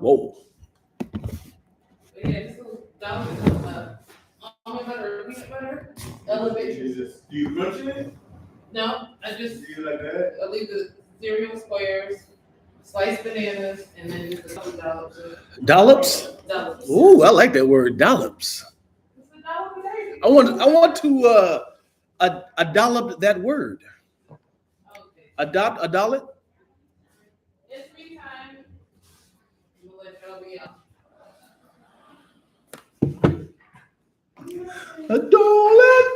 Whoa. Yeah, this is almond butter or peanut butter. Elevation. Do you crunch it? No, I just Do you like that? I leave the cereal squares, sliced bananas, and then just a couple dollops. Dollops? Dollops. Ooh, I like that word, dollops. It's a dollop a day. I want to adopt that word. Okay. Adopt a dollop? It's free time. We'll let y'all be out. A dollop.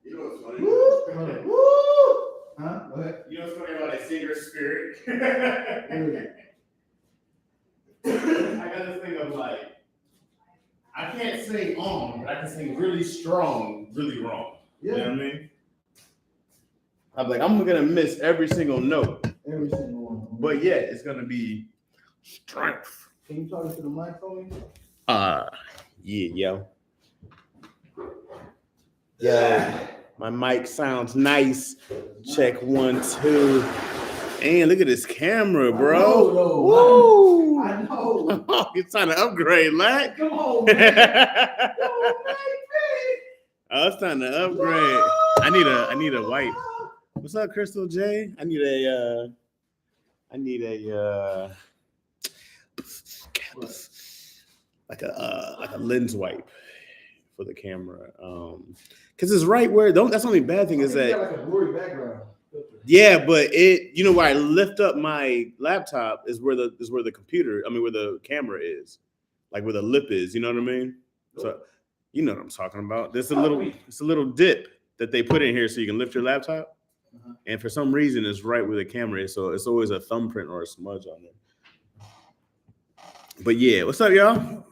You know what's funny? Huh? Go ahead. You know what's funny about a singer spirit? I got this thing of like, I can't sing on, but I can sing really strong, really wrong. Yeah. You know what I mean? I'm like, I'm gonna miss every single note, Every single one. but yet it's gonna be strength. Can you talk to the mic for me? Yeah, yo. Yo, my mic sounds nice. Check 1, 2. And look at this camera, bro. Woo! I know. It's time to upgrade, Lack. Come on, man. Oh, it's time to upgrade. I need a wipe. What's up, Crystal J? I need a like a lens wipe for the camera. Because it's right where that's the only bad thing is that like a blurry background. yeah, but where I lift up my laptop is where the computer, where the camera is, like where the lip is. You know what I mean? So you know what I'm talking about. It's a little dip that they put in here so you can lift your laptop, and for some reason it's right where the camera is. So it's always a thumbprint or a smudge on it. But yeah, what's up, y'all?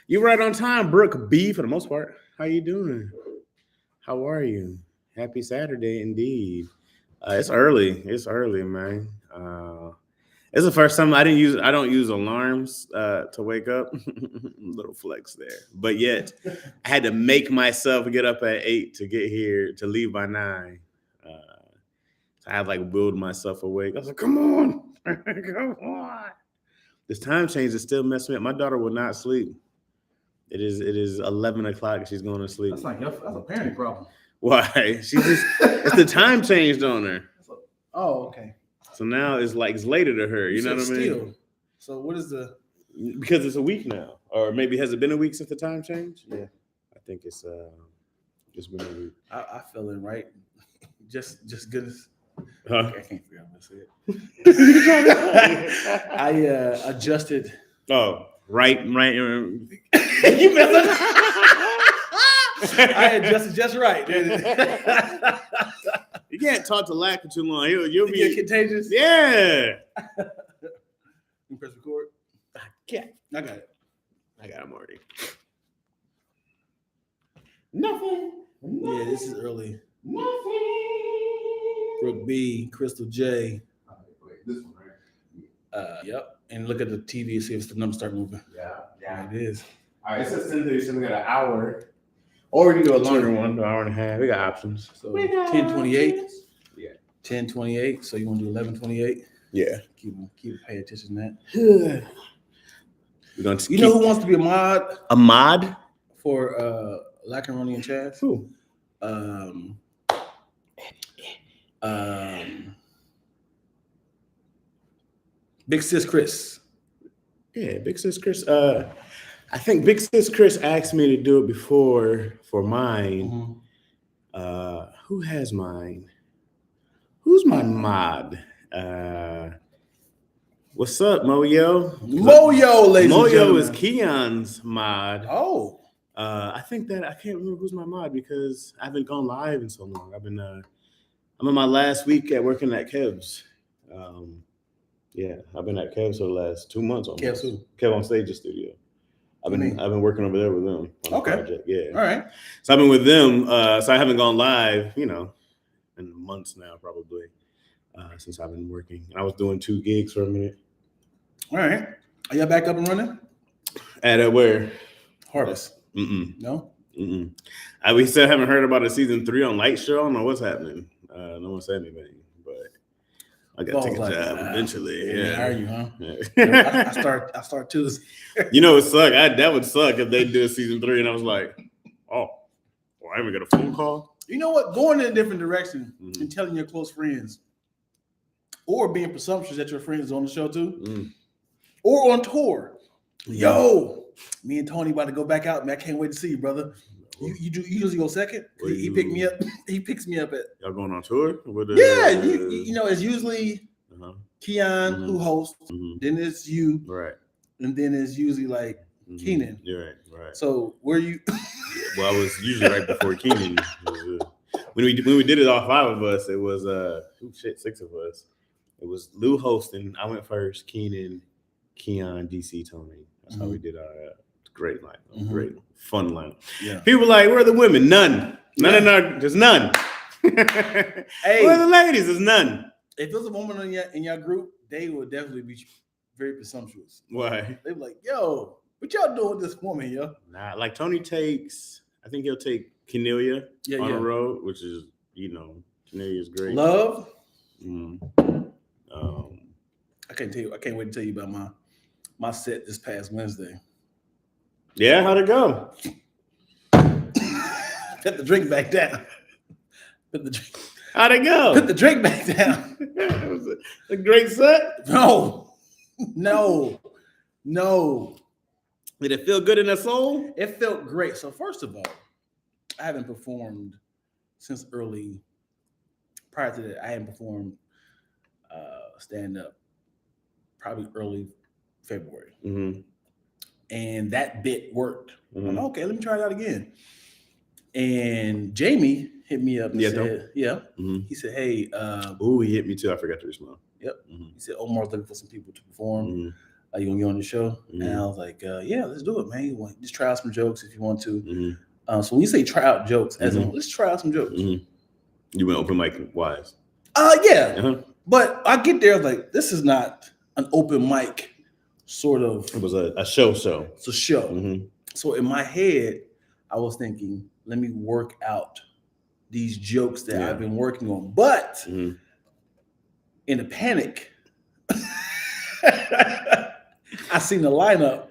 You right on time, Brooke B. For the most part. How you doing? How are you? Happy Saturday, indeed. It's early. It's early, man. It's the first time I don't use alarms to wake up. Little flex there, but yet I had to make myself get up at 8 to get here to leave by 9. So I had willed myself awake. I was like, "Come on, come on!" This time change is still messing me up. My daughter will not sleep. It is 11 o'clock and she's going to sleep. That's a parenting problem. Why? It's the time changed on her. Oh, okay. So now it's later to her. You know what I mean? So what is the? Because it's a week now, or maybe has it been a week since the time changed? Yeah, I think it's been a week. I feel it right. Just good as. Huh? I can't figure out what to say. I adjusted. Oh, right. You messed up. I adjusted just right. You can't talk to Lack for too long. You'll be get contagious. Yeah. You press record. Yeah. I got it. I got him already. Nothing. Yeah, this is early. Nothing. Brooke B, Crystal J. Wait, this one, right? Yep. And look at the TV and see if the numbers start moving. Yeah. It is. All right, it says 10:30, so we got an hour. Or we can do a longer one, an hour and a half. We got options. So 10:28. Yeah. 10:28. So you want to do 11:28? Yeah. Keep pay attention to that. We're gonna You know who wants to be a mod? A mod? For Lackaroni and Chaz? Who? Big Sis Chris. Yeah, Big Sis Chris. I think Big Sis Chris asked me to do it before for mine. Mm-hmm. Who has mine? Who's my mod? What's up, Moyo? Moyo, ladies and Moyo gentlemen. is Keon's mod. Oh. I think that I can't remember who's my mod because I haven't gone live in so long. I'm in my last week at working at Kev's. Yeah, I've been at Kev's for the last 2 months. Kev's who? Kev on Stage's studio. I've been working over there with them on the project. Yeah. All right. So I've been with them. So I haven't gone live, in months now, probably. since I've been working. I was doing 2 gigs for a minute. All right. Are y'all back up and running? At where? Harvest. Mm-mm. No? Mm-mm. We still haven't heard about the season 3 on Light Show. I don't know what's happening. No one said anything, but I got to take a job eventually. Yeah. How are you, huh? Yeah. I start Tuesday. You know, it suck. That would suck if they do a season 3 and I was like, oh, well, I even got a phone call. You know what? Going in a different direction and telling your close friends, or being presumptuous that your friends on the show too, or on tour. Yo, me and Tony about to go back out, man. I can't wait to see you, brother. You usually go second. He picked me up. He picks me up at. Y'all going on tour? You know, it's usually Keon who hosts. Then it's you, right? And then it's usually like Keenan. You're right. So where you? Well, I was usually right before Keenan. When we did it, all 5 of us. It was 6 of us. It was Lou hosting. I went first. Keenan, Keon, DC, Tony. That's how we did our great lineup. Great fun lineup. Yeah. People like, where are the women? None. There's none. Hey, where are the ladies? There's none. If there's a woman in your group, they would definitely be very presumptuous. Why? They be like, yo, what y'all doing with this woman, yo? Nah, like Tony takes, I think he'll take Cornelia on the road, which is, Cornelia's great. Love. I can't wait to tell you about my set this past Wednesday. Yeah, how'd it go? Put the drink back down. How'd it go? Put the drink back down. It was a great set. No. Did it feel good in the soul? It felt great. So first of all, I haven't performed since early. Prior to that, I hadn't performed stand-up probably early February. And that bit worked. I'm like, okay, let me try it out again. And Jamie hit me up and said, he said, hey. He hit me too. I forgot to respond. Yep. He said, Omar's looking for some people to perform. Are you going to get on the show? And I was like, yeah, let's do it, man. You want just try out some jokes if you want to. So when you say try out jokes, as in, let's try out some jokes. You went open mic wise? Yeah. But I get there, I was like, this is not an open mic sort of. It was a show. It's a show. So in my head, I was thinking, let me work out these jokes that I've been working on. But in a panic, I seen the lineup.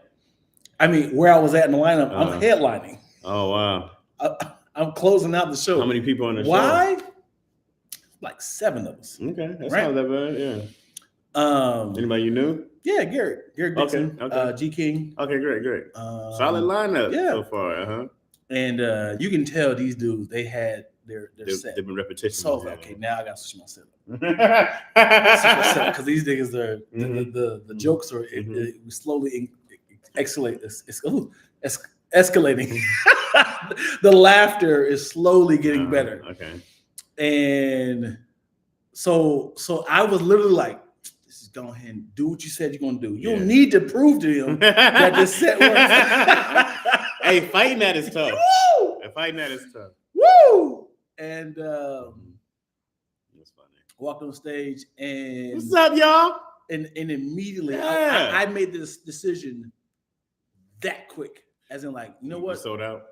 I mean, where I was at in the lineup, I'm headlining. Oh, wow. I'm closing out the show. How many people on the show? Why? Like 7 of us. Okay, that's not that bad. Yeah. Anybody you knew? Yeah, Garrett Dixon, okay. G King. Okay, great. Solid lineup so far. And you can tell these dudes, they had their set. They've been repetition. So I was like, okay, now I got to switch my set. Because these niggas are the jokes are slowly escalating. The laughter is slowly getting better. Okay. And so I was literally like, just go ahead and do what you said you're gonna do. You don't need to prove to him that this set works. Hey, fighting that is tough. Woo! Woo! And that's funny. Walked on stage and what's up, y'all? And immediately I made this decision that quick. As in, like, you know what? You sold out.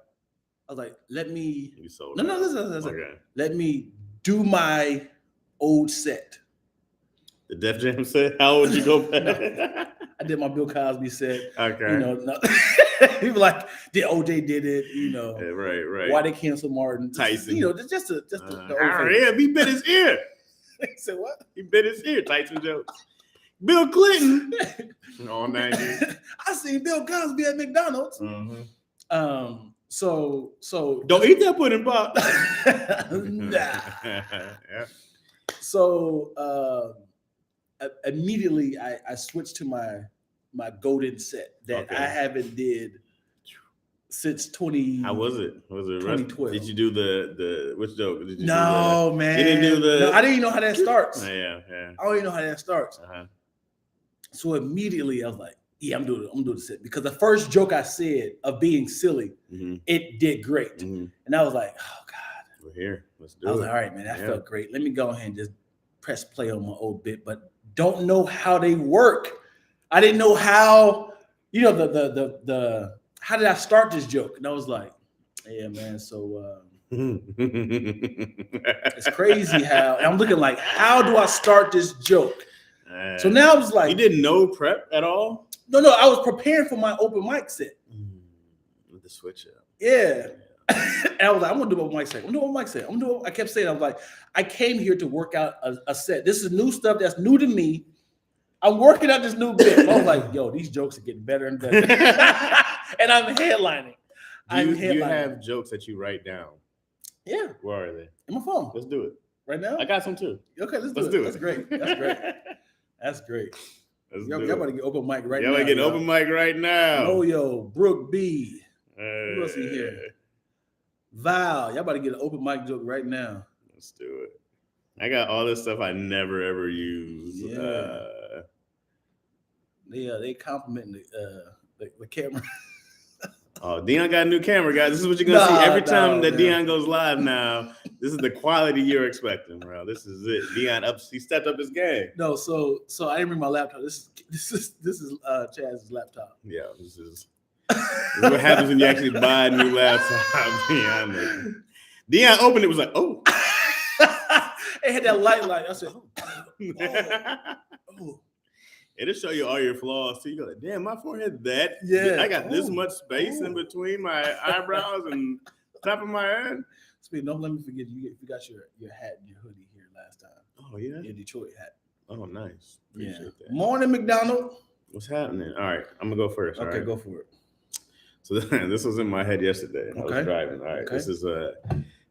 I was like, let me. You sold No, listen. Okay. Let me do my old set. The Def Jam set? How would you go back? No, I did my Bill Cosby set. Okay. People like, OJ did it, Yeah, right. Why they cancel Martin? Tyson. Just the old he bit his ear. He said what? He bit his ear. Tyson jokes. Bill Clinton. All 90s. I seen Bill Cosby at McDonald's. So don't eat that pudding pop. Nah. Yeah. So immediately I switched to my golden set that I haven't did since 20. How was it? Was it 2012? Did you do the which joke? Did you no, man. You didn't do the. No, I didn't even know how that starts. Yeah. I don't even know how that starts. So immediately I was like, yeah, I'm doing the set, because the first joke I said of being silly, it did great, and I was like, oh God, we're here. Let's do it. I was like, all right, man, that felt great. Let me go ahead and just press play on my old bit, but don't know how they work. I didn't know how, the how did I start this joke? And I was like, yeah, man. So it's crazy how I'm looking like, how do I start this joke? So now I was like, you didn't know prep at all? No, I was preparing for my open mic set. With the switch up. Yeah. And I was like, I'm gonna do open mic set. I kept saying, I was like, I came here to work out a set. This is new stuff that's new to me. I'm working out this new bit. I was like, yo, these jokes are getting better and better. And I'm headlining. Do you have jokes that you write down? Yeah. Where are they? In my phone. Let's do it. Right now? I got some too. Okay, let's do it. That's great. That's great. Y'all about to get open mic right now. Y'all get open mic right now. Yo, Brooke B. Who else in here? Val. Y'all about to get an open mic joke right now. Let's do it. I got all this stuff I never ever use. Yeah. They complimenting the camera. Oh, Dion got a new camera, guys. This is what you're gonna see every time that Dion goes live now. This is the quality you're expecting, bro. This is it. Dion he stepped up his game. No, so I didn't bring my laptop. This is Chaz's laptop. Yeah, this is what happens when you actually buy a new laptop. Dion opened it, was like, oh. It had that light. I said, oh. It'll show you all your flaws. So you go like, damn, my forehead that. Yeah. I got this much space in between my eyebrows and top of my head. Speaking, don't let me forget you got your hat and your hoodie here last time. Oh yeah. Your Detroit hat. Oh, nice. Appreciate that. Morning, McDonald. What's happening? All right, I'm gonna go first. Okay, right? go for it. So this was in my head yesterday. I was driving. All right. Okay.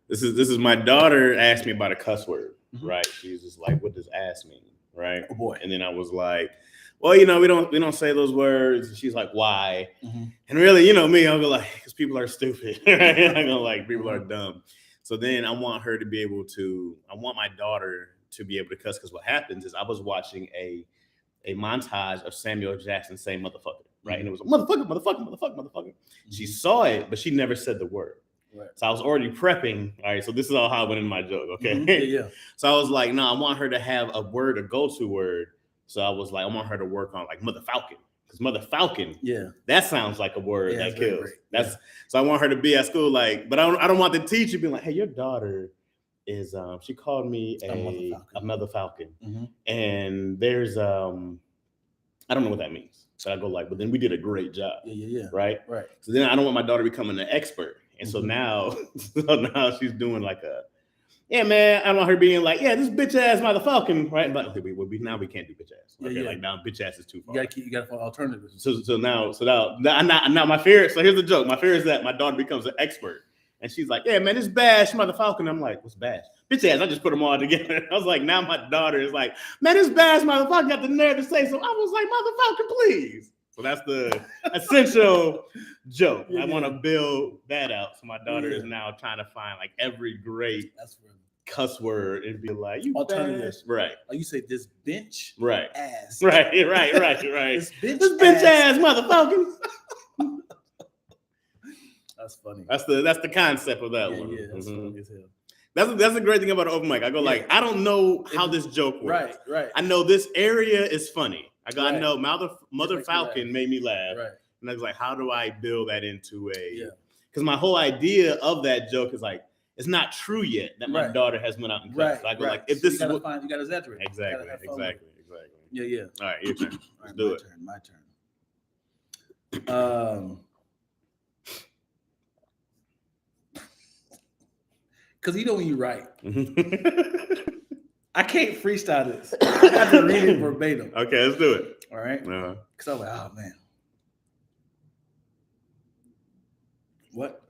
This is my daughter asked me about a cuss word, right? She's just like, what does ass mean? Right. Oh boy. And then I was like, well, we don't say those words. And she's like, why? And really, me, I'll be like, because people are stupid. Right? I'm gonna like, people are dumb. So then I want my daughter to be able to cuss, because what happens is I was watching a montage of Samuel Jackson saying motherfucker, right? And it was motherfucker. She saw it, but she never said the word. Right. So I was already prepping. All right. So this is all how I went in my joke. Okay. Yeah. So I was like, no, I want her to have a word, a go-to word. So I was like, I want her to work on like mother falcon, because mother falcon, that sounds like a word that kills. So I want her to be at school like, but I don't want the teacher being like, hey, your daughter is she called me a mother falcon, and there's I don't know what that means. So I go like, but then we did a great job. Right. So then I don't want my daughter becoming an expert, and so now she's doing like yeah, man, I don't want her being like, yeah, this bitch ass motherfucking, right? But okay, now we can't do bitch ass. Okay, like now bitch ass is too far. You gotta find alternatives. So now my fear. So here's the joke. My fear is that my daughter becomes an expert, and she's like, yeah, man, this bash motherfucking. I'm like, what's bash? Bitch ass. I just put them all together. I was like, now my daughter is like, man, this bash motherfucker got the nerve to say so. I was like, motherfucker, please. So that's the essential joke. I want to build that out. So my daughter is now trying to find like every great cuss word and be like, you alternatives. Right. Like you say, this bench ass. Right. This bench ass motherfucker. That's funny. That's the concept of that one. Yeah, that's funny as hell. That's the great thing about an open mic. I go like, I don't know how this joke works. Right. I know this area is funny. I know Mother Falcon made me laugh. Right. And I was like, how do I build that into because my whole idea of that joke is like, it's not true yet that my daughter has went out and cussed. So I go like, if this is you gotta exaggerate. Exactly. Yeah. All right, your turn. Let's do it. My turn. Because when you write, I can't freestyle this. I have to read it verbatim. Okay, let's do it. All right. Because I was like, oh man. What?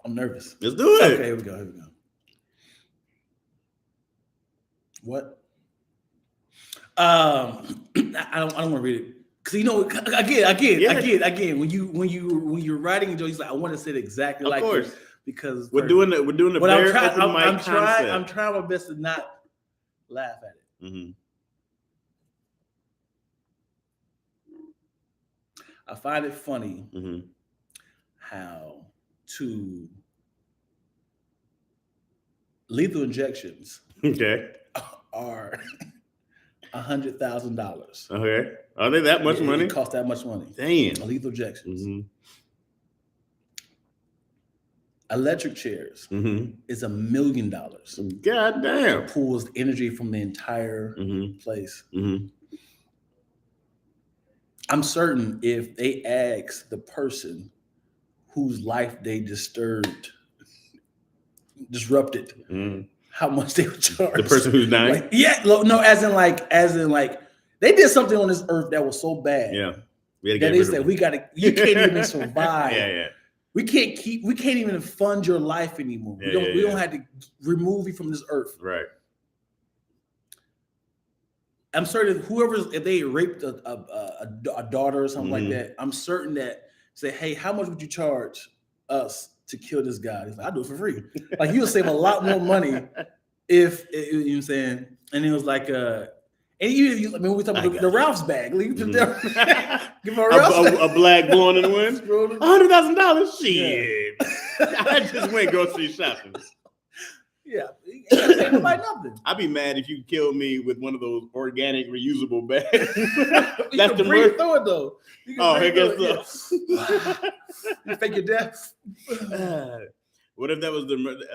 I'm nervous. Let's do it. Okay, here we go. What? I don't want to read it because again when you're writing a joke, he's like, I want to say it exactly like this because we're doing the but bare open mic concept. I'm trying my best to not laugh at it. I find it funny how lethal injections are $100,000. Okay. Are they that much money? It costs that much money. Damn. Lethal injections. Mm-hmm. Electric chairs Mm-hmm. is $1 million. God damn. It pulls energy from the entire Mm-hmm. place. Mm-hmm. I'm certain if they ask the person whose life they disrupted, Mm-hmm. how much they would charge. The person who's dying? Like, yeah, no, as in like they did something on this earth that was so bad. Yeah. That they said you can't even survive. Yeah. We can't even fund your life anymore. We don't have to remove you from this earth. Right. I'm certain if they raped a daughter or something like that, I'm certain that say, hey, how much would you charge us to kill this guy? He's like, I'll do it for free. Like you'll save a lot more money if you know what I'm saying. And it was like and we talking about the Ralph's bag. Give him a Ralph's bag. A black blowing in the wind. $100,000. Shit. I just went grocery shopping. Yeah, you ain't pay nobody nothing. I'd be mad if you killed me with one of those organic reusable bags. That's the murder. Throw it though. I guess so. You fake your death. What if that was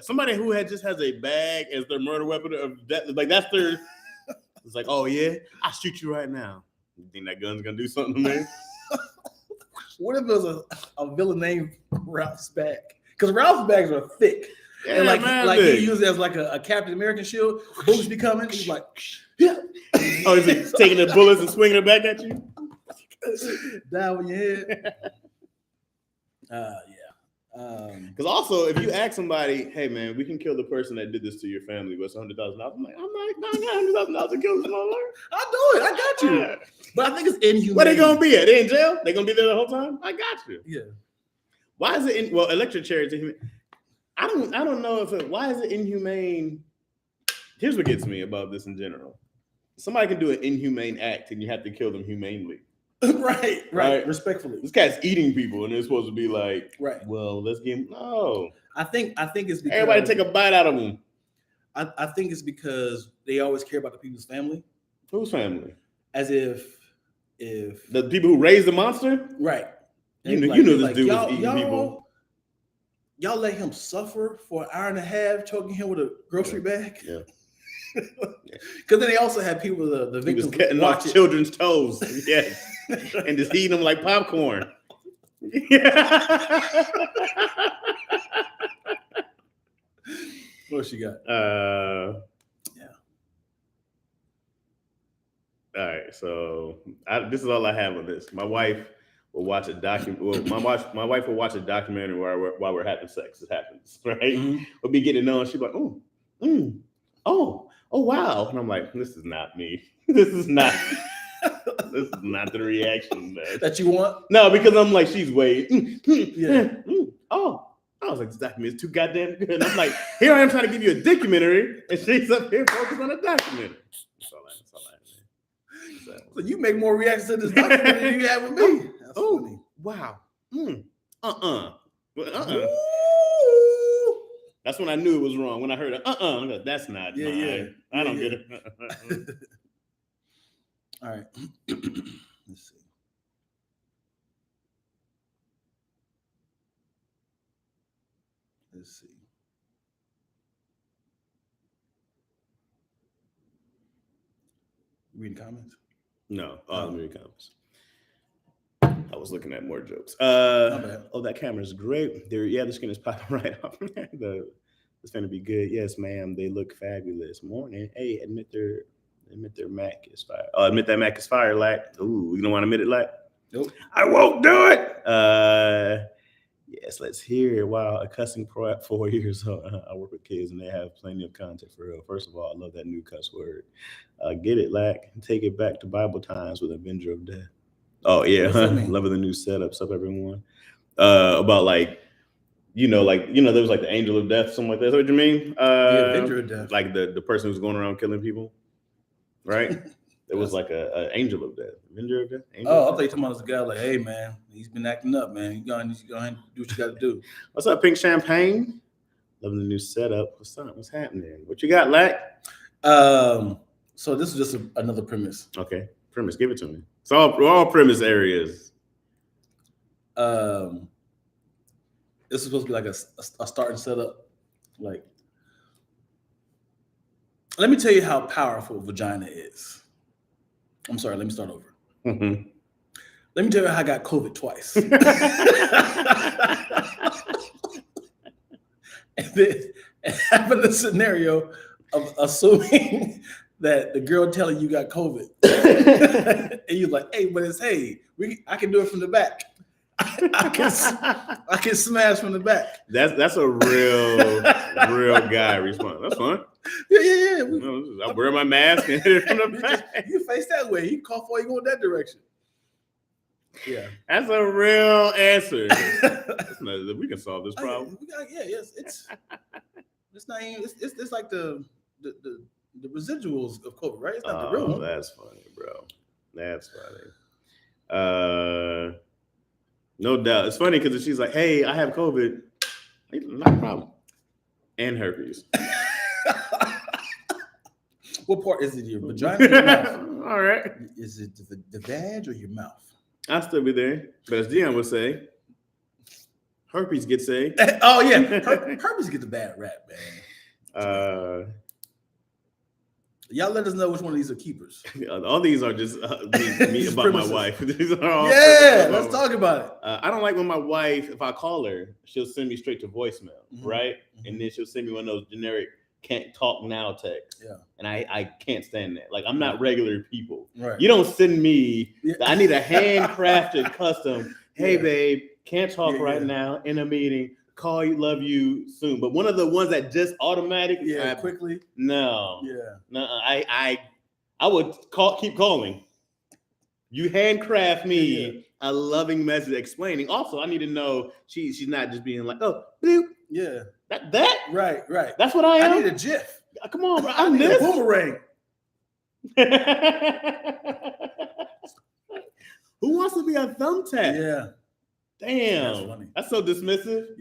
somebody who just has a bag as their murder weapon of death? Like that's their. It's like, oh yeah, I'll shoot you right now. You think that gun's gonna do something to me? What if it was a villain named Ralph's bag? Because Ralph's bags are thick. Yeah, and like big. he used it as like a Captain American shield. Bullets be coming. He's like, yeah. Oh, is he taking the bullets and swinging it back at you? Down with your head. Because also, if you ask somebody, hey man, we can kill the person that did this to your family, but it's $100,000. I'm like, I got $100,000 to kill this motherfucker. I'll do it. I got you. But I think it's inhumane. Where they gonna be at? They in jail? They gonna be there the whole time? I got you. Yeah. Why is it electric chairs inhumane? I don't know why is it inhumane? Here's what gets me about this in general. Somebody can do an inhumane act and you have to kill them humanely. Right. Respectfully. This guy's eating people and they're supposed to be like, right. Well, let's get him. No. I think it's because everybody take a bite out of them. I think it's because they always care about the people's family. Whose family? As if the people who raised the monster? Right. You know this dude was eating people. Y'all let him suffer for an hour and a half, choking him with a grocery bag. Yeah. Because then they also had people, the victims, was cutting off children's toes, yes, and just eating them like popcorn. What she got? Yeah. All right, so this is all I have on this. My wife will watch a documentary. Well, my wife will watch a documentary while we're having sex. It happens, right? Mm-hmm. We'll be getting on. She's like, oh, wow, and I'm like, this is not me. This is not the reaction that you want. No, because I'm like, she's waiting. Oh, I was like, this documentary is too goddamn good. And I'm like, here I am trying to give you a documentary, and she's up here focused on a documentary. That's all I have. So you make more reactions to this documentary than you have with me. Oh, wow. That's when I knew it was wrong. When I heard it, I'm like, that's not mine. Yeah. I don't get it. All right. Let's see. Reading comments? No, I'm reading comments. I was looking at more jokes. That camera's great. The skin is popping right off. It's gonna be good. Yes, ma'am. They look fabulous. Morning. Hey, admit their Mac is fire. Admit that Mac is fire, Lack. Ooh, you don't want to admit it, Lack? Nope. I won't do it. Yes, let's hear it. Wow, a cussing pro at 4 years old. I work with kids and they have plenty of content for real. First of all, I love that new cuss word. Get it, Lack. Take it back to Bible times with Avenger of Death. Oh yeah, loving the new setup. What's up, everyone? About there was like the angel of death, something like that. Is that what you mean? The Avenger of Death. Like the person who's going around killing people, right? It was like a angel of death. Avenger of Death. I thought you talking about this guy like, hey man, he's been acting up, man. You go ahead and do what you got to do. What's up, Pink Champagne? Loving the new setup. What's up? What's happening? What you got, Lack? So this is just another premise. Okay, premise. Give it to me. It's all premise areas. This is supposed to be like a starting setup. Like, let me tell you how powerful vagina is. I'm sorry. Let me start over. Mm-hmm. Let me tell you how I got COVID twice. And then having the scenario of assuming that the girl telling you got COVID, and you're like, "Hey, but I can do it from the back. I can smash from the back." That's a real guy response. That's fun. Yeah. I wear my mask and hit it from the back. You face that way. You cough while you go in that direction. Yeah, that's a real answer. We can solve this problem. Yes, it's not even. It's like the residuals of COVID, right? It's not the real one. That's funny, bro. That's funny. No doubt. It's funny because she's like, "Hey, I have COVID." Not a problem. And herpes. What part is it? Your vagina or your mouth? All right. Is it the vag or your mouth? I'll still be there. But as Dion would say, herpes gets a. Oh, yeah. Herpes get the bad rap, man. Y'all let us know which one of these are keepers. All these are just me about my wife. These are all let's talk about it. I don't like when my wife, if I call her, she'll send me straight to voicemail, right? Mm-hmm. And then she'll send me one of those generic can't talk now texts. Yeah. And I can't stand that. Like, I'm not regular people. Right. You don't send me, I need a handcrafted custom. Hey, babe, can't talk right now in a meeting. Call you, love you soon. But one of the ones that just automatic, quickly. No, I would keep calling. You handcraft me a loving message explaining. Also, I need to know she's not just being like, oh, bloop. Yeah, that right. That's what I am. I need a GIF. Come on, bro. I need a boomerang. Who wants to be a thumbtack? Yeah. Damn, that's funny. That's so dismissive.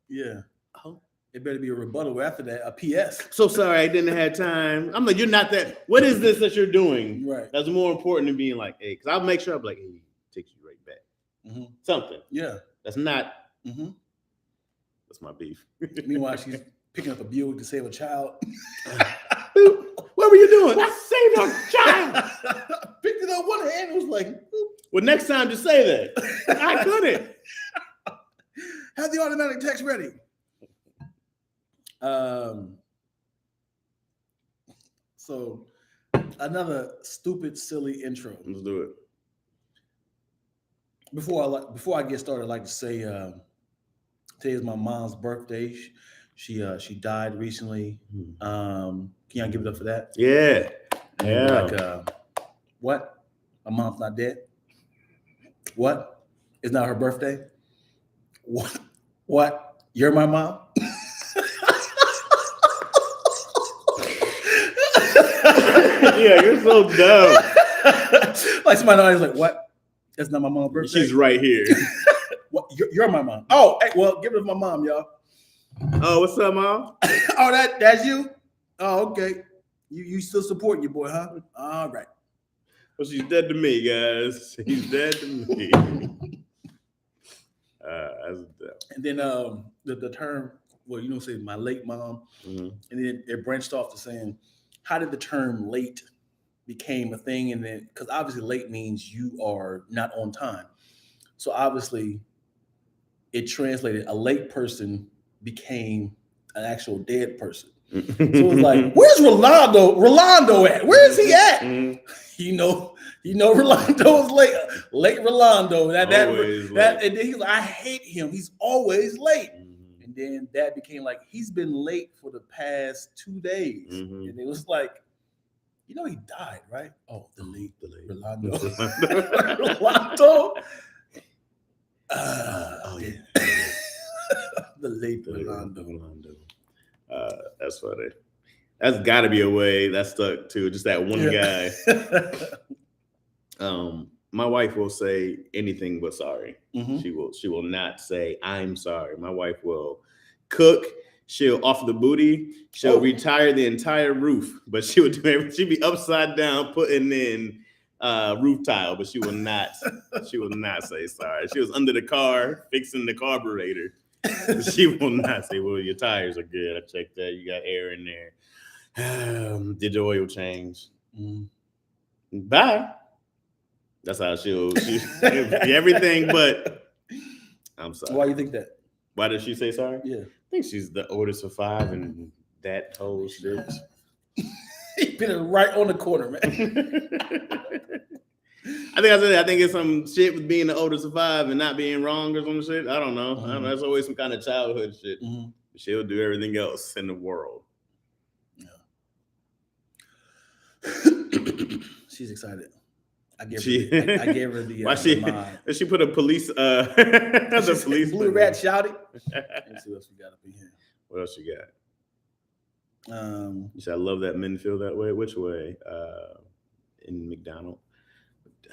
Yeah. Oh, it better be a rebuttal after that. A PS. So sorry, I didn't have time. I'm like, you're not that. What is this that you're doing? Right. That's more important than being like, hey, because I'll make sure I'm like, hey, takes you right back. Mm-hmm. Something. Yeah. That's not. Mm-hmm. That's my beef. Meanwhile, she's picking up a Buick to save a child. What were you doing? I saved a child. Picked it up one hand. It was like, boop. Well, next time just say that. I couldn't. Have the automatic text ready. So another stupid, silly intro. Let's do it. Before I get started, I'd like to say today is my mom's birthday. She died recently. Can y'all give it up for that? Yeah. Like, what? My mom's not dead? What? It's not her birthday? What? You're my mom? Yeah, you're so dumb. Like somebody always like, what? That's not my mom's birthday? She's right here. What? You're my mom. Oh, hey, well, give it to my mom, y'all. Oh, what's up, Mom? Oh, that's you? Oh, okay. You still supporting your boy, huh? All right. Well, she's dead to me, guys. She's dead to me. And then the term, well, say my late mom, and then it branched off to saying, how did the term late became a thing? And then, because obviously late means you are not on time. So obviously it translated, a late person became an actual dead person. So it was like, where's Rolando at? Where is he at? You know, Rolando is late Rolando. That and then he's like, I hate him. He's always late. And then that became like, he's been late for the past 2 days. And it was like, he died, right? Oh, the late Rolando. Rolando. Oh yeah. The late Rolando. That's funny. That's got to be a way that stuck too. Just that one guy. My wife will say anything but sorry. She will not say I'm sorry. My wife will cook, she'll offer the booty. She'll retire the entire roof, but she would do everything. She'd be upside down putting in roof tile, but she will not. She will not say sorry. She was under the car fixing the carburetor. She will not say, "Well, your tires are good. I checked that. You got air in there. Did your oil change? Bye." That's how she'll be everything. But I'm sorry. Why do you think that? Why did she say sorry? Yeah, I think she's the oldest of 5, and that whole shit. you put it right on the corner, man. I think it's some shit with being the oldest of 5 and not being wrong or some shit. I don't know. I don't know. That's always some kind of childhood shit. She'll do everything else in the world. Yeah. She's excited. I gave her the. Why she put a police the police blue rat shouted. Let's see what else we got up in here. What else you got? You said I love that men feel that way. Which way? In McDonald. Do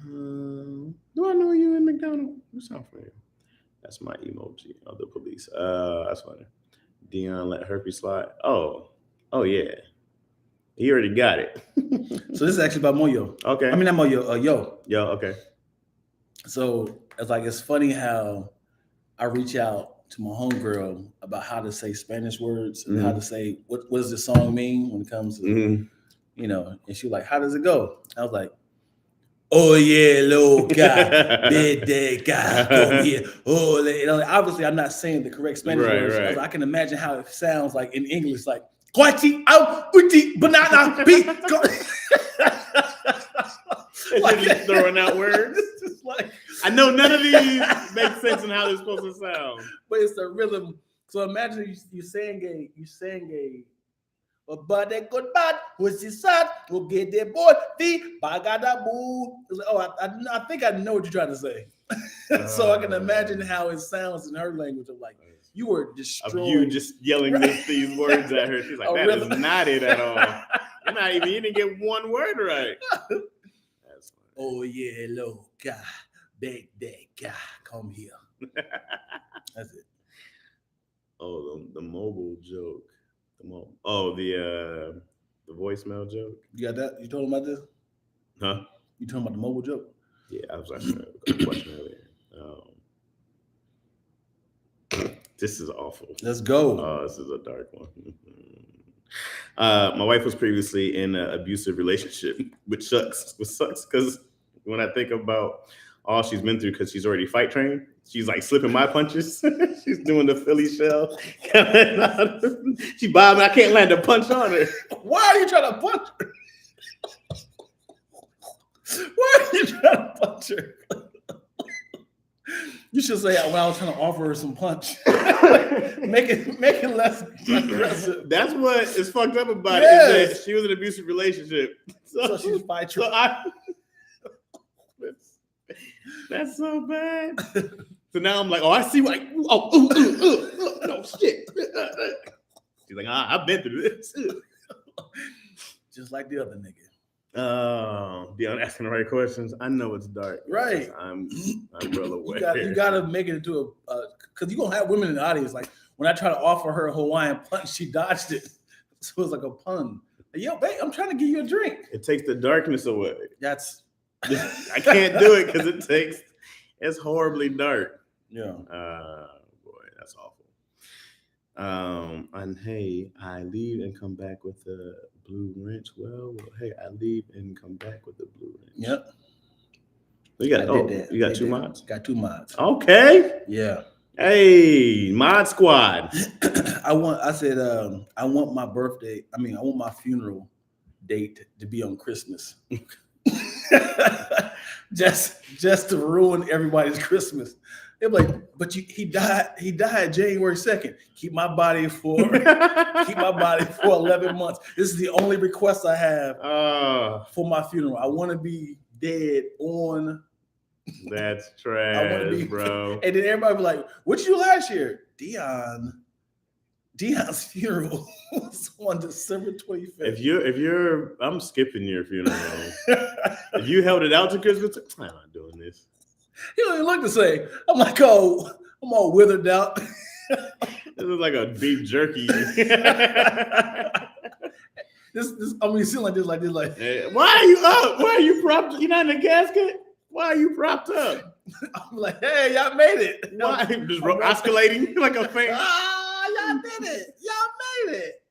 I know you in McDonald? You sound familiar. That's my emoji of the police. That's funny. Dion let herpes slide. Oh yeah. He already got it. So this is actually about Moyo. Okay. I mean, not Moyo. Yo. Okay. So it's funny how I reach out to my homegirl about how to say Spanish words and how to say what does the song mean when it comes to and she was like, how does it go? I was like, oye loca, bedeca, come here. Oh, obviously I'm not saying the correct Spanish words. Right. I can imagine how it sounds like in English, like Guachi, out, uti, banana, beef. Like just throwing out words. Just like, I know none of these make sense in how they're supposed to sound. But it's the rhythm. So imagine you sang a bad good bad was this sad to get the boy the bagada boo. I think I know what you're trying to say. So I can imagine how it sounds in her language of like you were destroying. You just yelling these words at her. She's like, that is not it at all. You didn't get one word right. That's funny. Oh yeah, loca, big guy, come here. That's it. Oh, the mobile joke. The voicemail joke. You got that? You told him about this? Huh? You told him about the mobile joke? Yeah, I was asking a question earlier. This is awful. Let's go. Oh, this is a dark one. My wife was previously in an abusive relationship, which sucks because when I think about all she's been through, because she's already fight trained, she's like slipping my punches. She's doing the Philly shell. She bobbing. I can't land a punch on her. Why are you trying to punch her? Why are you trying to punch her? You should say when I was trying to offer her some punch. make it less aggressive. That's what is fucked up about it. Is that she was in an abusive relationship. So she's fight trained. That's so bad. So now I'm like, I see what. No shit. She's like, I've been through this. Just like the other nigga. Dion asking the right questions. I know it's dark. Right. I'm well aware. You gotta make it into because you're gonna have women in the audience. Like when I try to offer her a Hawaiian punch, she dodged it. So it was like a pun. Yo, babe, I'm trying to give you a drink. It takes the darkness away. I can't do it because it's horribly dark. Yeah. Boy, that's awful. And hey, I leave and come back with a blue wrench. Well, hey, I leave and come back with the blue wrench. Yep. You got 2 mods? Got 2 mods. Okay. Yeah. Hey, mod squad. I want my birthday. I want my funeral date to be on Christmas. just to ruin everybody's Christmas. They're like, but he died January 2nd. Keep my body for 11 months. This is the only request I have for my funeral. I want to be dead on. That's trash, bro. And then everybody be like, "What you do last year?" Dion's funeral was on December 25th. If you're, I'm skipping your funeral. If you held it out to Christmas, I'm not doing this. You don't even look the same. I'm like, I'm all withered out. This is like a beef jerky. This I mean, sit like this. Hey, why are you up? Why are you propped? You're not in a casket? Why are you propped up? I'm like, hey, y'all made it. Why? Just oscillating like a fan? Y'all did it. Y'all made it.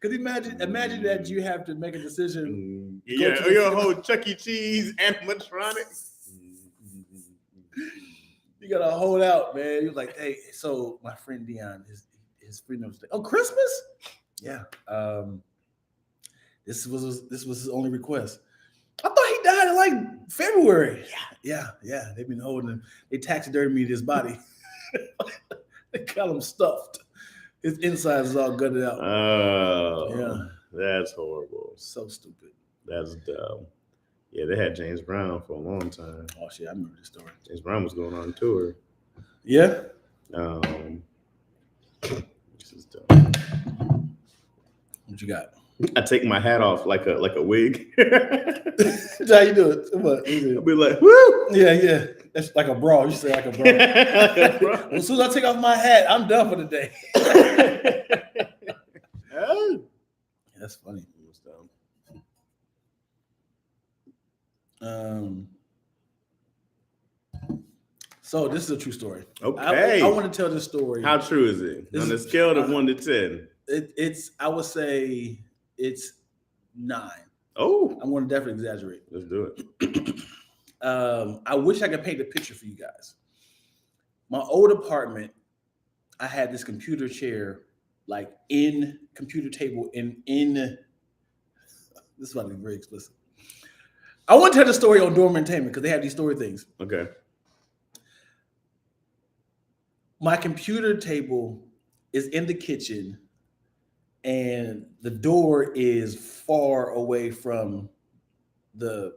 Because imagine that you have to make a decision. Yeah, your whole Chuck E. Cheese animatronics. You gotta hold out, man. You're like, hey, so my friend Dion, his friend was like, oh, Christmas? Yeah. This was his only request. I thought he died in like February. Yeah. They've been holding him. They taxidermied his body. They got him stuffed. His insides is all gutted out. Oh, yeah, that's horrible. So stupid. That's dumb. Yeah, they had James Brown for a long time. Oh shit, I remember this story. James Brown was going on tour. Yeah. This is dumb. What you got? I take my hat off like a wig. That's how you do it. What? I'll be like, woo! Yeah. That's like a bra. You say like a bra. Well, as soon as I take off my hat, I'm done for the day. That's funny. So this is a true story. Okay. I want to tell this story. How true is it? On a scale of 1 to 10. It's I would say it's 9. Oh, I'm going to definitely exaggerate. Let's do it. I wish I could paint a picture for you guys. My old apartment, I had this computer chair, like in computer table in. This is about to be very explicit. I want to tell the story on Dorm Entertainment because they have these story things. Okay. My computer table is in the kitchen, and the door is far away from the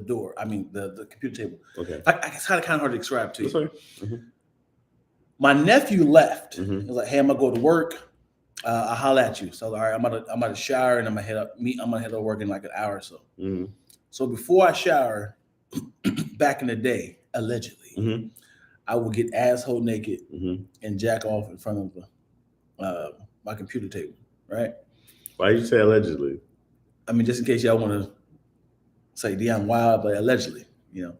door. I mean, the computer table. Okay. It's kind of hard to describe to you. Mm-hmm. My nephew left. Mm-hmm. He was like, "Hey, I'm gonna go to work. I'll holler at you." So I was like, all right, I'm about to shower and I'm gonna head up to work in like an hour or so. Mm-hmm. So before I shower, back in the day, allegedly, Mm-hmm. I would get asshole naked Mm-hmm. and jack off in front of my computer table, right? Why you say allegedly? I mean, just in case y'all want to say Dion wild, but allegedly, you know.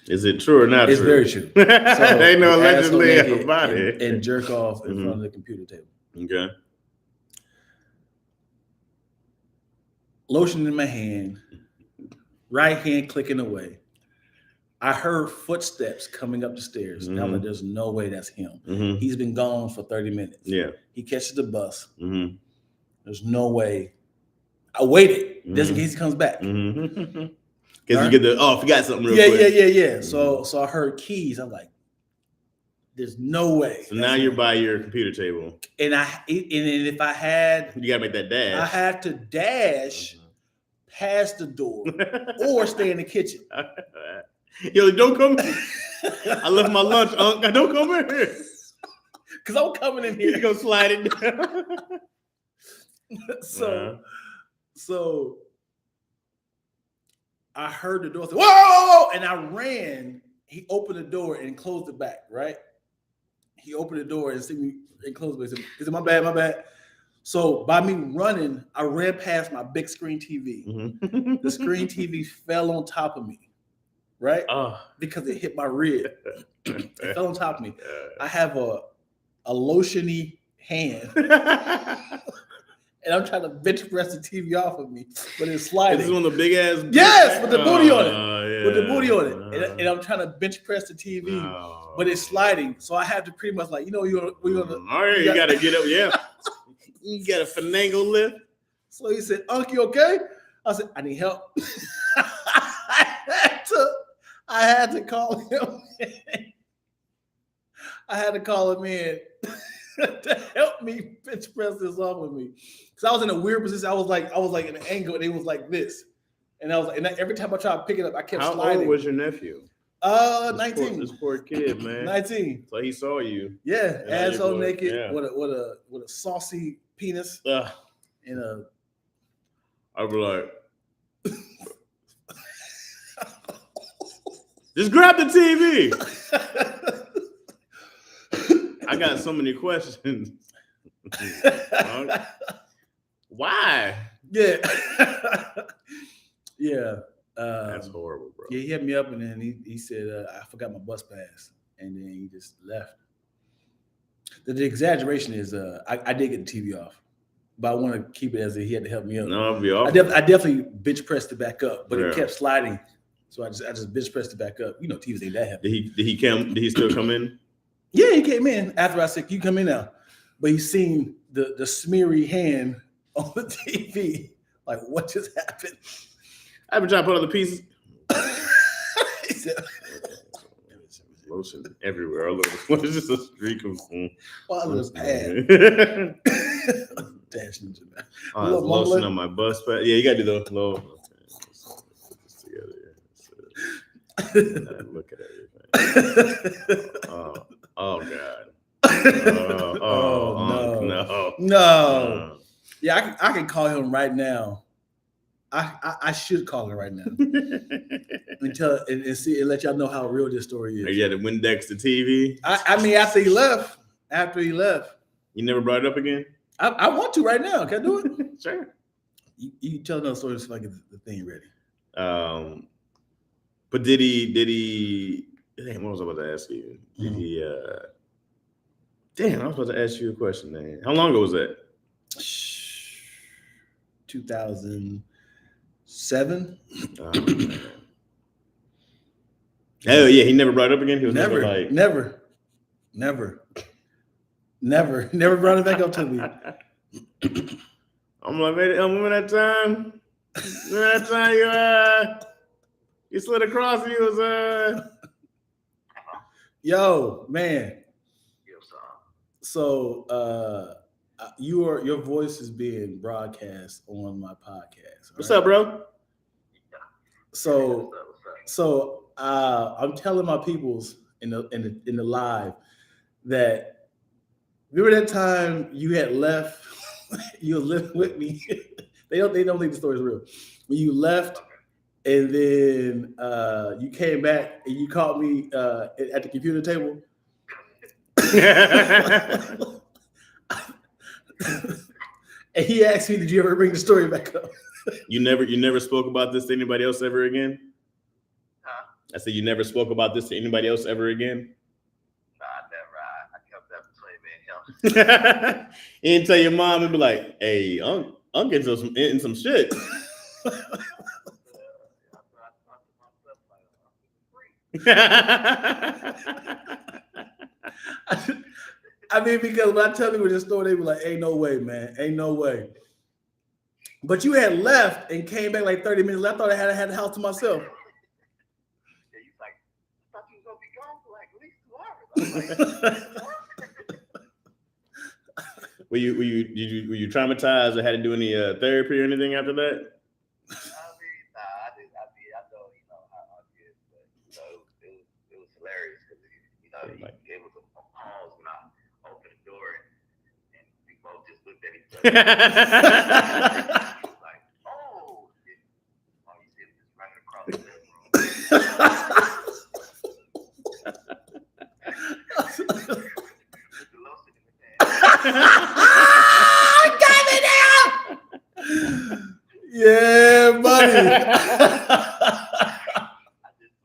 Is it true or not it's true? It's very true. So they know allegedly about and, it. And jerk off in front of the computer table. Okay. Lotion in my hand, right hand clicking away. I heard footsteps coming up the stairs. Mm-hmm. And I'm like, there's no way that's him. Mm-hmm. He's been gone for 30 minutes. Yeah. He catches the bus. Mm-hmm. There's no way. I waited just in case he comes back. Because you get forgot something real quick. Yeah. Mm-hmm. So I heard keys. I'm like, there's no way. So now you're by your computer table. And if I had, you gotta make that dash. I had to dash past the door or stay in the kitchen. Yo, don't come here. I left my lunch, Unc. Don't come here. Because I'm coming in here. You go slide it down. So I heard the door say, whoa! And I ran. He opened the door and closed it back, right? He opened the door and see me and closed it. He said, my bad. So by me running, I ran past my big screen TV. Mm-hmm. The screen TV fell on top of me, right? Because it hit my rib. It fell on top of me. I have a lotiony hand. And I'm trying to bench press the TV off of me, but it's sliding. This is one of the big ass. Yes, with the booty on it. Yeah. With the booty on it. And I'm trying to bench press the TV, but it's sliding. So I have to pretty much like, we're gonna. All right, you gotta get up. Yeah. You got a finagle lift. So he said, "Unc, you okay?" I said, "I need help." I had to call him. I had to call him in to help me bench press this off with me, because I was in a weird position. I was like in an angle, and it was like this, and I was like, and every time I tried to pick it up, I kept sliding. How old was your nephew? 19. This poor kid, man. 19. So he saw you. Yeah, asshole naked with a saucy penis and a. I'd be like, just grab the TV. got so many questions. Why? Yeah. Yeah. That's horrible, bro. Yeah, he hit me up and then he said, I forgot my bus pass. And then he just left. The exaggeration is I did get the TV off, but I want to keep it as he had to help me up. No, I'll be off. I definitely bench pressed it back up, but Yeah. it kept sliding. So I just bench pressed it back up. You know, TVs ain't that heavy. Did he still come in? Yeah, he came in after I said, "You come in now," but he seen the smeary hand on the TV. Like, what just happened? I've been trying to put other pieces. He said, lotion everywhere. All over. What is just a streak of? "Well, I was bad." Dash ninja, man. Oh, there's lotion on my bus pad. Yeah, you gotta do the low. Okay, let's put this together. Look at everything. Oh God. No. Yeah, I can call him right now. I should call him right now and tell and see and let y'all know how real this story is. You had to Windex the TV. I mean, after he left, You never brought it up again? I want to right now. Can I do it? Sure. You tell another story so I get the thing ready. But did he? Damn, what was I about to ask you? Did he? Damn, I was about to ask you a question, man. How long ago was that? 2007. Hell yeah, he never brought it up again. He was Never brought it back up to me. I'm like, remember that time? Remember that time you slid across? He was Yo, man. So your voice is being broadcast on my podcast. What's up, bro? So I'm telling my peoples in the live that remember that time you had left, you were living with me. they don't think the story's real. When you left and then you came back and you caught me at the computer table. And he asked me, "Did you ever bring the story back up?" You never spoke about this to anybody else ever again? Huh? I said you never spoke about this to anybody else ever again? Nah, never. I kept that between me and him. You didn't tell your mom and be like, "Hey, I'm getting in some shit." I mean, because when I tell people this story, they be like, "Ain't no way, man. Ain't no way." But you had left and came back like 30 minutes. I thought I had the house to myself. Yeah, you like, I thought you was gonna be gone for like at least 2 hours. I was like, Were you traumatized or had to do any therapy or anything after that? I mean, nah, I did. I know, how I did, but it was hilarious because he gave us a pause when I opened the door and we both just looked at each other. He was like, "Oh, all you see is just running across the living room." With the lotion in his hand. Yeah, buddy.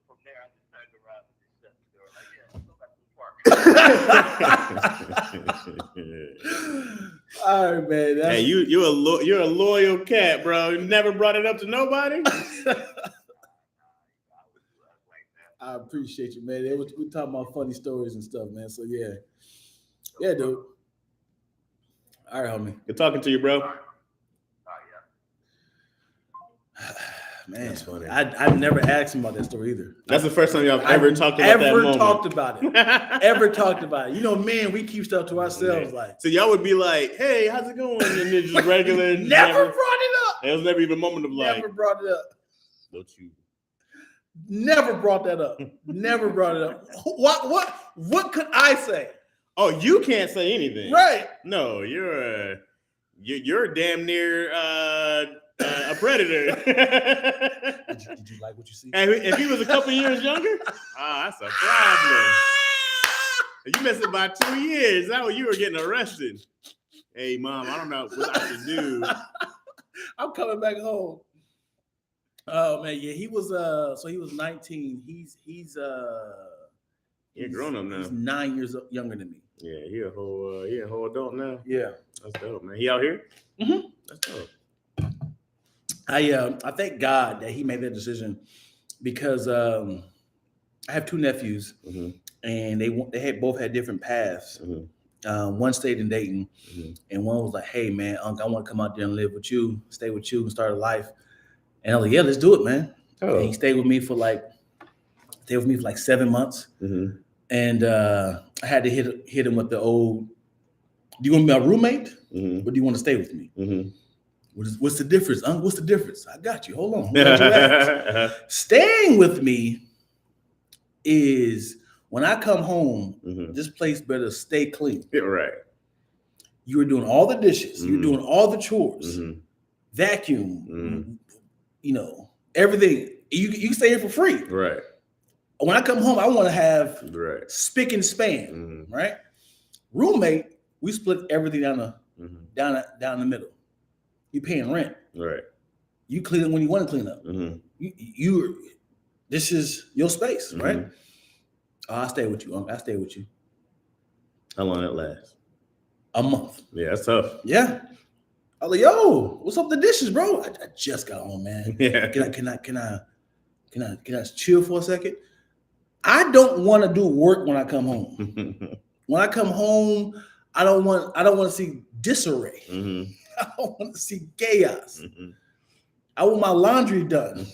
From there, I just turned around and just shut the door. Like, yeah, let's go back to the park. All right, man. Hey, you're a loyal cat, bro. You never brought it up to nobody. I appreciate you, man. We talking about funny stories and stuff, man. So yeah, dude. All right, homie. Good talking to you, bro. Man, That's funny. I've never asked him about that story either. That's the first time y'all ever talked about that moment. Ever talked about it. You know, man, we keep stuff to ourselves. Like, so y'all would be like, "Hey, how's it going?" And then just regular. never brought it up. There was never even a moment of like, Never brought it up. "Don't you?" Never brought that up. Never brought it up. What could I say? Oh, you can't say anything, Right. No, you're damn near a predator. Did you like what you see? And if he was a couple years younger, that's a problem. You missed it by 2 years. That was you were getting arrested. Hey, mom, I don't know what I should do. I'm coming back home. Oh man, yeah, he was so he was 19. He's grown up now. He's 9 years younger than me. Yeah, he a whole adult now. Yeah. That's dope, man. He out here? Mm-hmm. That's dope. I thank God that he made that decision because I have two nephews and they both had different paths. One stayed in Dayton and one was like, hey man, Unc, I want to come out there and live with you, stay with you and start a life. And I was like, yeah, let's do it, man. And he stayed with me for like 7 months. And I had to hit him with the old, do you want to be my roommate or do you want to stay with me? What's the difference, Unc? What's the difference? I got you. Hold on. Staying with me is when I come home, this place better stay clean. Right. You were doing all the dishes. You were doing all the chores. Vacuum. You know, everything. You can stay here for free. Right. When I come home, I want to have right. spick and span. Right. Roommate, we split everything down the middle. You paying rent. Right. You clean it when you want to clean up. This is your space, right? Oh, I'll stay with you, Uncle. I'll stay with you. How long that lasts? A month. Yeah, that's tough. Yeah. I was like, yo, what's up with the dishes, bro? I just got home, man. Yeah. Can I chill for a second? I don't want to do work when I come home. When I come home, I don't want to see disarray. I don't want to see chaos. I want my laundry done.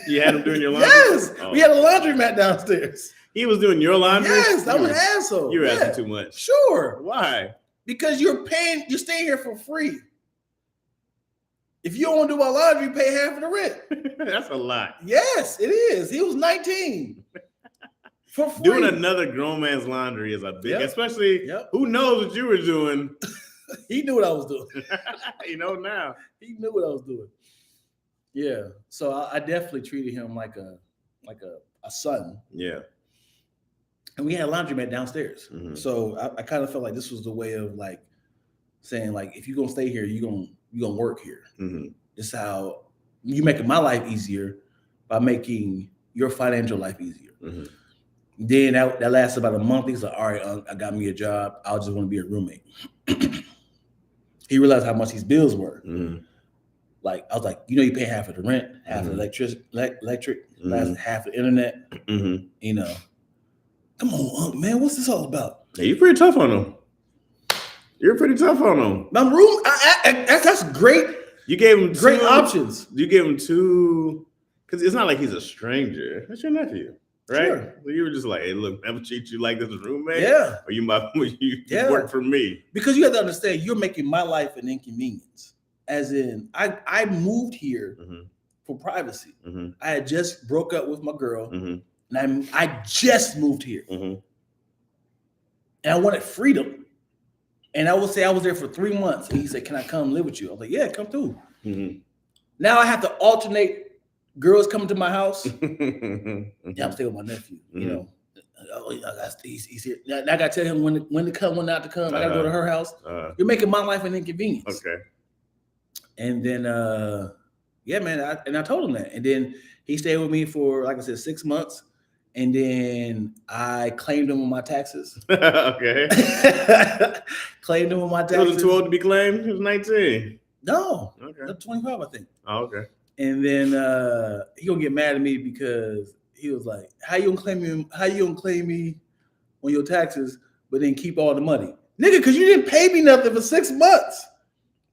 You had him doing your laundry? Yes. Oh. We had a laundromat downstairs. He was doing your laundry? Yes, I'm an asshole. You're asking too much. Sure. Why? Because you're staying here for free. If you don't want to do my laundry, you pay half of the rent. That's a lot. Yes, it is. He was 19. For free. Doing another grown man's laundry is a big, especially who knows what you were doing. He knew what I was doing. You know now. He knew what I was doing. Yeah. So I definitely treated him like a son. Yeah. And we had a laundromat downstairs. So I kind of felt like this was the way of like saying like, if you're gonna stay here, you're gonna work here. This is how you making my life easier by making your financial life easier. Then that lasted about a month. He's like, all right, I got me a job. I just want to be a roommate. He realized how much these bills were. Like I was like, you pay half of the rent, half of the electric, half of the internet. You know, come on, man, what's this all about? Yeah, you're pretty tough on him. You're pretty tough on him. My room, that's great. You gave him great options. You gave him two, because it's not like he's a stranger. That's your nephew, right? Sure. So you were just like, hey, look, I'm gonna treat you like this as a roommate. Yeah. Or you work for me. Because you have to understand, you're making my life an inconvenience. As in, I moved here for privacy. I had just broke up with my girl, and I just moved here, and I wanted freedom. And I would say I was there for 3 months, and he said, "Can I come live with you?" I was like, "Yeah, come through." Now I have to alternate girls coming to my house. Yeah, I'm staying with my nephew. You know, he's here. Now I got to tell him when to come, when not to come. I got to go to her house. You're making my life an inconvenience. Okay. And then, yeah, man, I told him that. And then he stayed with me for, like I said, 6 months. And then I claimed him on my taxes. Okay. Claimed him on my taxes. He wasn't too old to be claimed? He was 19. No. Okay. 25, I think. Oh, okay. And then he gonna get mad at me because he was like, how you gonna claim me on your taxes, but then keep all the money? Nigga, because you didn't pay me nothing for 6 months.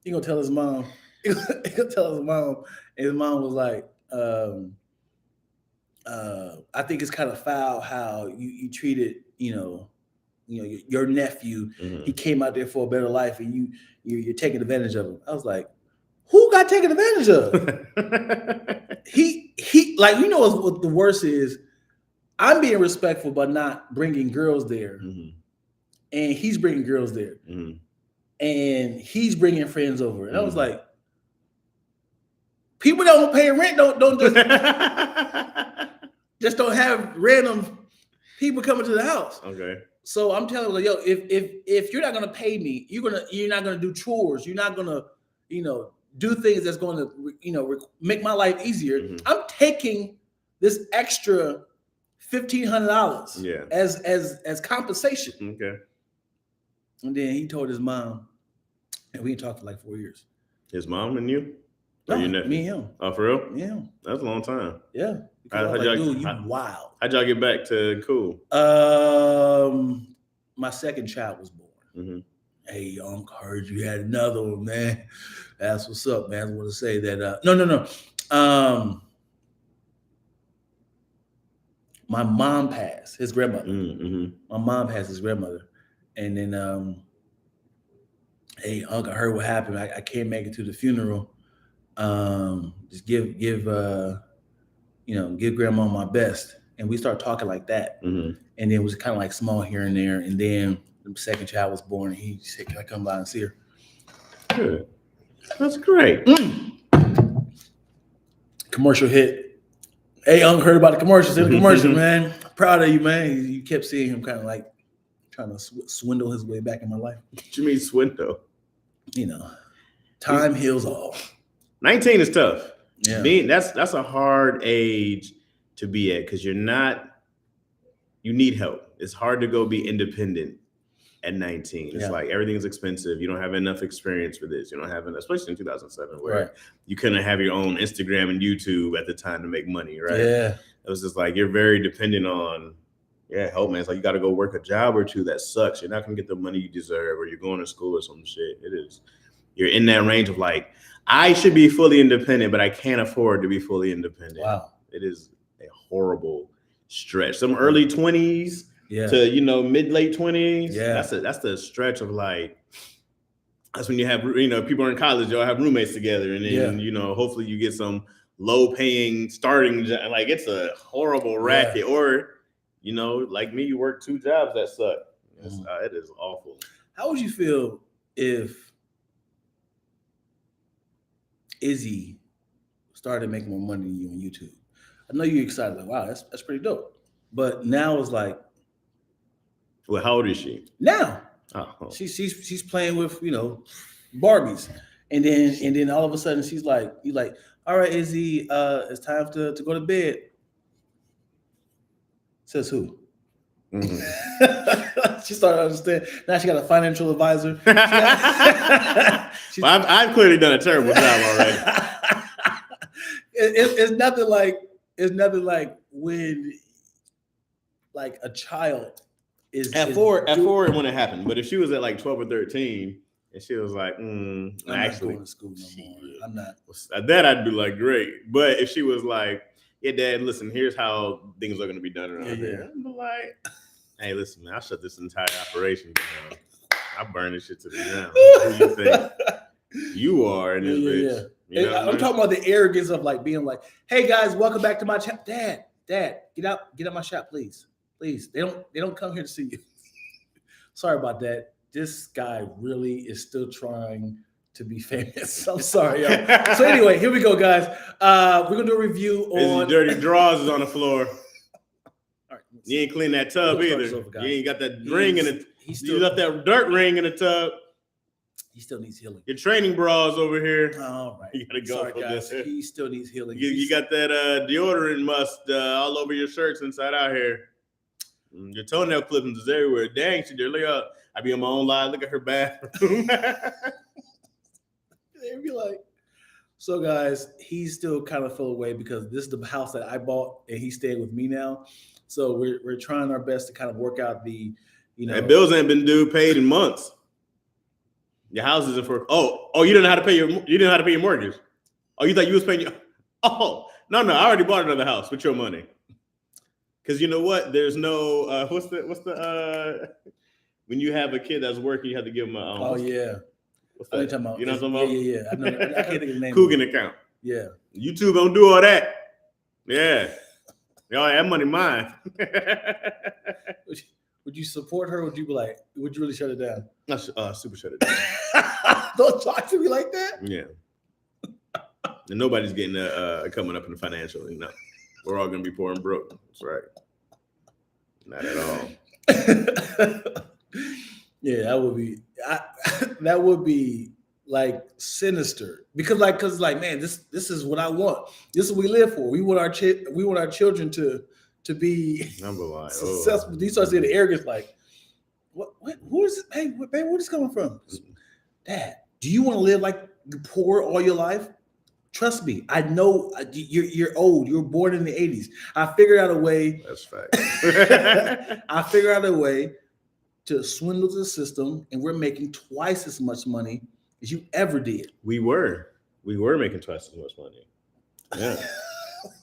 He gonna tell his mom. He gonna tell his mom. And his mom was like, I think it's kind of foul how you treated, your nephew. He came out there for a better life, and you're taking advantage of him. I was like, who got taken advantage of? he like, what the worst is? I'm being respectful by not bringing girls there, and he's bringing girls there, and he's bringing friends over. And I was like, people that don't pay rent don't just don't have random people coming to the house. Okay. So I'm telling you, yo, if you're not gonna pay me, you're not gonna do chores. You're not gonna, do things that's going to, make my life easier. Mhm. I'm taking this extra $1,500 Yeah. as compensation. Okay. And then he told his mom, and we ain't talked for like 4 years. His mom and you? Or No, your nephew? me and him. Oh, for real? Yeah, That's a long time. yeah. How- Because I was how'd like, y'all- dude, you how- wild. How'd y'all get back to cool? My second child was born. Mm-hmm. Hey, Unc, heard you had another one, man. That's what's up, man. I want to say that. No. My mom passed, his grandmother. Mm-hmm. My mom passed his grandmother. And then, hey, Unc, I heard what happened. I can't make it to the funeral. Just give grandma my best. And we start talking like that. Mm-hmm. And then it was kind of like small here and there. And then the second child was born, and he said, "Can I come by and see her?" Good. That's great. Commercial hit. Hey, Unc, heard about the commercial. See the commercial, man. Proud of you, man. You kept seeing him kind of like trying to swindle his way back in my life. What you mean swindle? Time heals all. 19 is tough. Yeah. That's a hard age to be at because you need help. It's hard to go be independent at 19. It's like everything's expensive. You don't have enough experience for this. You don't have enough, especially in 2007, where you couldn't have your own Instagram and YouTube at the time to make money, right? Yeah. It was just like you're very dependent on help, man. It's like you got to go work a job or two that sucks. You're not gonna get the money you deserve, or you're going to school or some shit. You're in that range of like, I should be fully independent, but I can't afford to be fully independent. Wow. It is a horrible stretch. Some early 20s to mid-late 20s. Yeah. That's the stretch of like, that's when you have people are in college, y'all have roommates together, and then hopefully you get some low-paying starting job. Like it's a horrible racket. Or like me, you work 2 jobs that suck. It is awful. How would you feel if Izzy started making more money than you on YouTube? I know you're excited, like, wow, that's pretty dope. But now it's like, well, how old is she now? Oh. She's playing with Barbies, and then all of a sudden she's like, you like, all right, Izzy, it's time to go to bed. Says who? Mm-hmm. She started to understand. Now she got a financial advisor. I've clearly done a terrible job already. It's nothing like when like a child is at 4 it wouldn't happen. But if she was at like 12 or 13 and she was like, I'm actually not going to school no more. I'm not. That I'd be like, great. But if she was like, yeah, Dad, listen, here's how things are going to be done around here. I'd be like, hey, listen, man, I'll shut this entire operation down. I burn this shit to the ground. Who you think you are in this bitch? I'm talking about the arrogance of like being like, hey guys, welcome back to my chat. Dad, get out my shop, please. Please. They don't come here to see you. Sorry about that. This guy really is still trying to be famous. I'm sorry, y'all. So anyway, here we go, guys. We're gonna do a review on his dirty drawers is on the floor. All right, you ain't clean that tub either. You ain't got that ring in it. You left that dirt ring in the tub. He still needs healing. Your training bras over here. All right. You gotta go. Sorry, guys. He still needs healing. You got that deodorant must all over your shirts inside out here. Your toenail clippings is everywhere. Dang, she did. Look up. I be on my own live. Look at her bathroom. They'd be like, so guys, he's still kind of fell away because this is the house that I bought and he's staying with me now. So we're trying our best to kind of work out the, That bills ain't been due paid in months. Your house isn't for you didn't know how to pay your mortgage. Oh, you thought you was paying your no, I already bought another house with your money. Cause you know what? There's no what's the when you have a kid that's working, you have to give them a what's that? Talking about? You know what I'm talking about? Yeah. I know. I can't think of the name. Coogan account. Yeah. YouTube don't do all that. Yeah. Y'all, that money mine. Would you support her? Or would you be like, would you really shut it down? Super shut it down. Don't talk to me like that. Yeah. And nobody's getting coming up in the financial. We're all gonna be poor and broke. That's right. Not at all. Yeah, that would be. That would be like sinister because man, this is what I want. This is what we live for. We want our children to be Number one. successful. These start seeing the arrogance like, what? Who is it? Hey, babe, where's this coming from? Dad, do you want to live like poor all your life? Trust me, I know you're old. You were born in the 80s. I figured out a way. That's fact. I figured out a way to swindle the system, and we're making twice as much money as you ever did. We were making twice as much money. Yeah.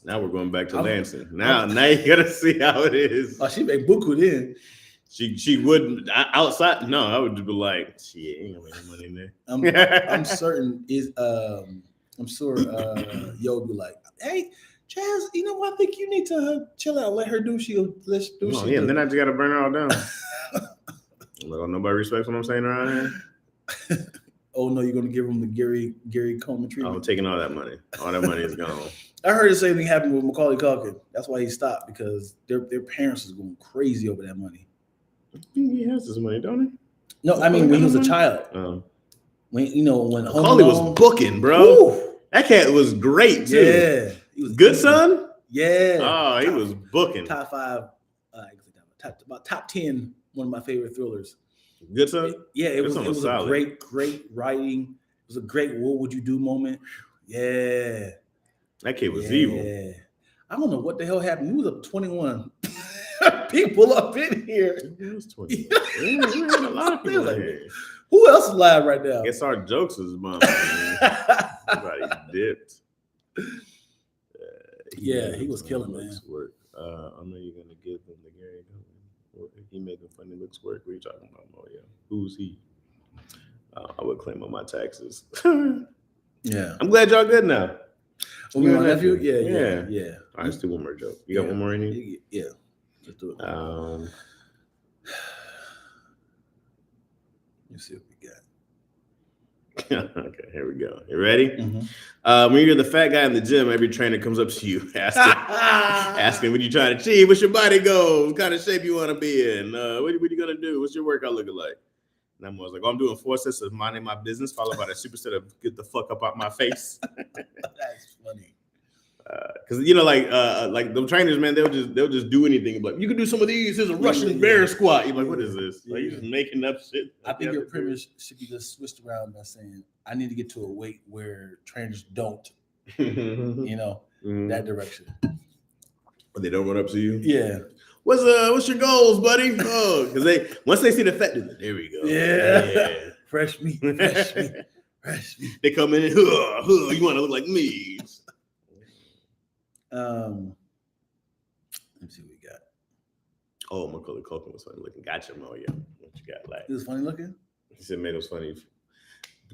Now we're going back to Lansing. Now you gotta see how it is. Oh, she made buku then. She wouldn't outside. No, I would be like, she ain't gonna make any money in there. I'm certain I'm sure Yo would be like, hey, Chaz, you know what? I think you need to chill out. Let her do And then I just gotta burn her all down. Well, nobody respects what I'm saying around here. Oh no, you're gonna give him the Gary Coleman treatment. I'm taking all that money. All that money is gone. I heard the same thing happened with Macaulay Culkin. That's why he stopped, because their parents was going crazy over that money. He has this money, don't he? No, I mean when he was a child. When Macaulay was booking, bro. Woo! That cat was great too. Yeah, he was Good son. Yeah. Oh, he was booking. Top 5, top 10. One of my favorite thrillers. Good son. Yeah, it was a solid. great writing. It was a great "what would you do" moment. Yeah, that kid was evil. I don't know what the hell happened. He was up 21 people up in here. He was 21. We had a lot of people in here. Who else is live right now? I guess our jokes was bomb. Everybody dipped. He was killing, man. Work. I know you're gonna give them the Gary. He making funny looks work. What are you talking about, Mario? Who's he? I would claim on my taxes. Yeah, I'm glad y'all good now. My nephew? Yeah. All right, let's do one more joke. You got one more in you? Yeah. Let's do it. Let's see what we got. Okay, here we go. You ready? Mm-hmm. When you're the fat guy in the gym, every trainer comes up to you asking what you trying to achieve, what's your body goals, what kind of shape you want to be in, what are you gonna do, what's your workout looking like? And I'm always like, I'm doing 4 sets of minding my business, followed by that superset of get the fuck up out my face. That's funny. Because like the trainers, man, they'll just do anything. Like, you can do some of these. Here's a Russian bear squat. You're like, what is this? Like, you're just making up shit. I think your premise should be just switched around by saying, I need to get to a weight where trainers don't, that direction. But they don't run up to you. Yeah. What's your goals, buddy? Oh, because once they see the fat dude, there we go. Yeah. Fresh meat. They come in and you want to look like me. Let me see what we got. Oh, Macaulay Culkin was funny looking. Gotcha, Mario. What you got? Like, He was funny looking? He said, "Man, it was funny."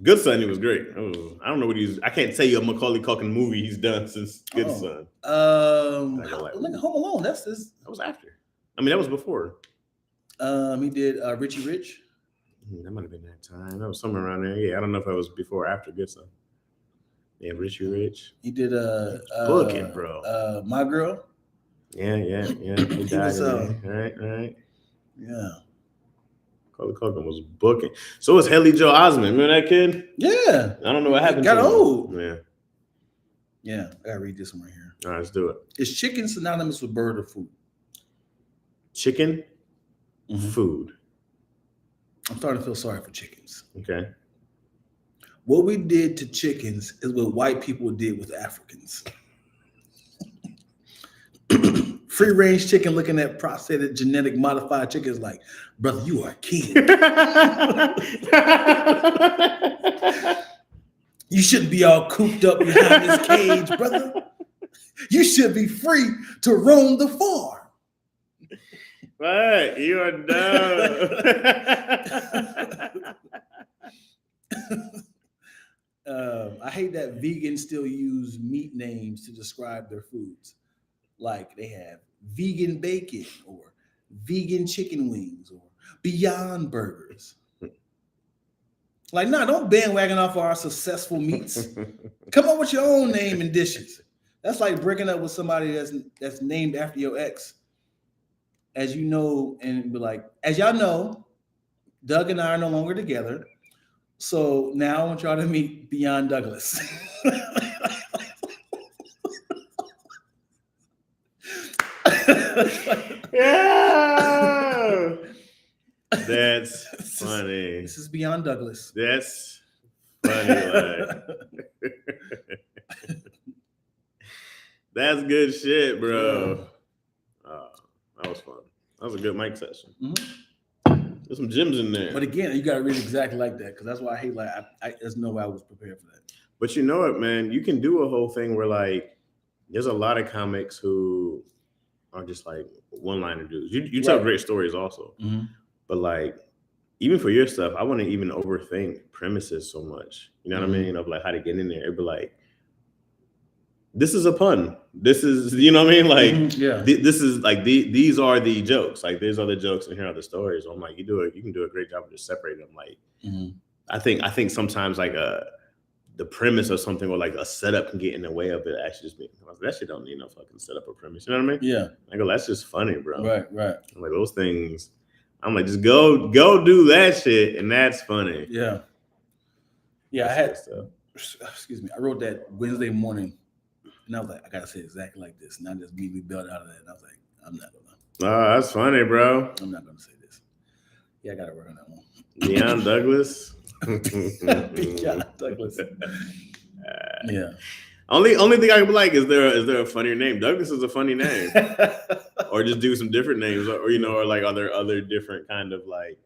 Good Son, he was great. I don't know what I can't tell you a Macaulay Culkin movie he's done since Good Son. Like Home Alone. That was after. I mean, that was before. He did Richie Rich. That might have been that time. That was somewhere around there. Yeah, I don't know if it was before or after Good Son. Yeah, Richie Rich. He did Booking, bro. My Girl. Yeah. He died. Right. Yeah. Macaulay Culkin was booking. So was Haley Joel Osment. Remember that kid? Yeah. I don't know what happened. Got to him. old. Yeah. Yeah. I gotta read this one right here. All right, let's do it. Is chicken synonymous with bird or food? Chicken, food. I'm starting to feel sorry for chickens. Okay. What we did to chickens is what white people did with Africans. Free range chicken looking at processed genetic modified chickens like, brother, you are king. You shouldn't be all cooped up behind this cage, brother. You should be free to roam the farm. Right, you are dumb. I hate that vegans still use meat names to describe their foods. Like they have vegan bacon or vegan chicken wings or Beyond Burgers. Like, nah, don't bandwagon off our successful meats. Come up with your own name and dishes. That's like breaking up with somebody that's named after your ex. as you know, and be like, as y'all know, Doug and I are no longer together. So now I want y'all to meet Beyond Douglas. Yeah. That's funny. This is Beyond Douglas. That's funny. Like. That's good shit, bro. That was fun. That was a good mic session. Mm-hmm. There's some gems in there. But again, you got to read exactly like that because that's why I hate like there's no way I was prepared for that. But you know what, man? You can do a whole thing where like there's a lot of comics who are just like one-liner dudes. You tell great stories also. Mm-hmm. But like even for your stuff, I wouldn't even overthink premises so much. You know what I mean? Of like how to get in there. It'd be like, this is a pun. This is, you know what I mean? Like, this is like these are the jokes. Like, these are the jokes, and here are the stories. So I'm like, you can do a great job of just separating them. Like, I think sometimes like the premise of something or like a setup can get in the way of it actually just being. That shit don't need no fucking setup or premise. You know what I mean? Yeah. I go, that's just funny, bro. Right. I'm like, those things. I'm like, just go do that shit, and that's funny. Yeah. That's excuse me. I wrote that Wednesday morning. And I was like, I gotta say exactly like this. And I just immediately built out of that. And I was like, I'm not gonna. Oh, that's funny, bro. I'm not gonna say this. Yeah, I gotta work on that one. Beyond Douglas. Beyond Douglas. Yeah. Only thing I can be like, is there a funnier name? Douglas is a funny name. Or just do some different names, or you know, or like other different kind of like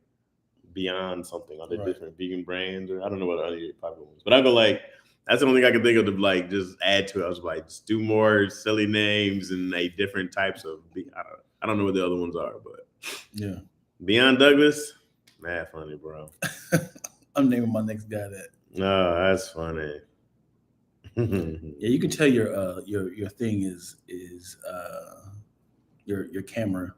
beyond something, other different vegan brands, or I don't know what other popular ones. But I go like, that's the only thing I can think of to like just add to it. I was like, just do more silly names and like different types of. I don't know what the other ones are, but yeah, Beyond Douglas, mad funny, bro. I'm naming my next guy that. No, that's funny. Yeah, you can tell your thing is your camera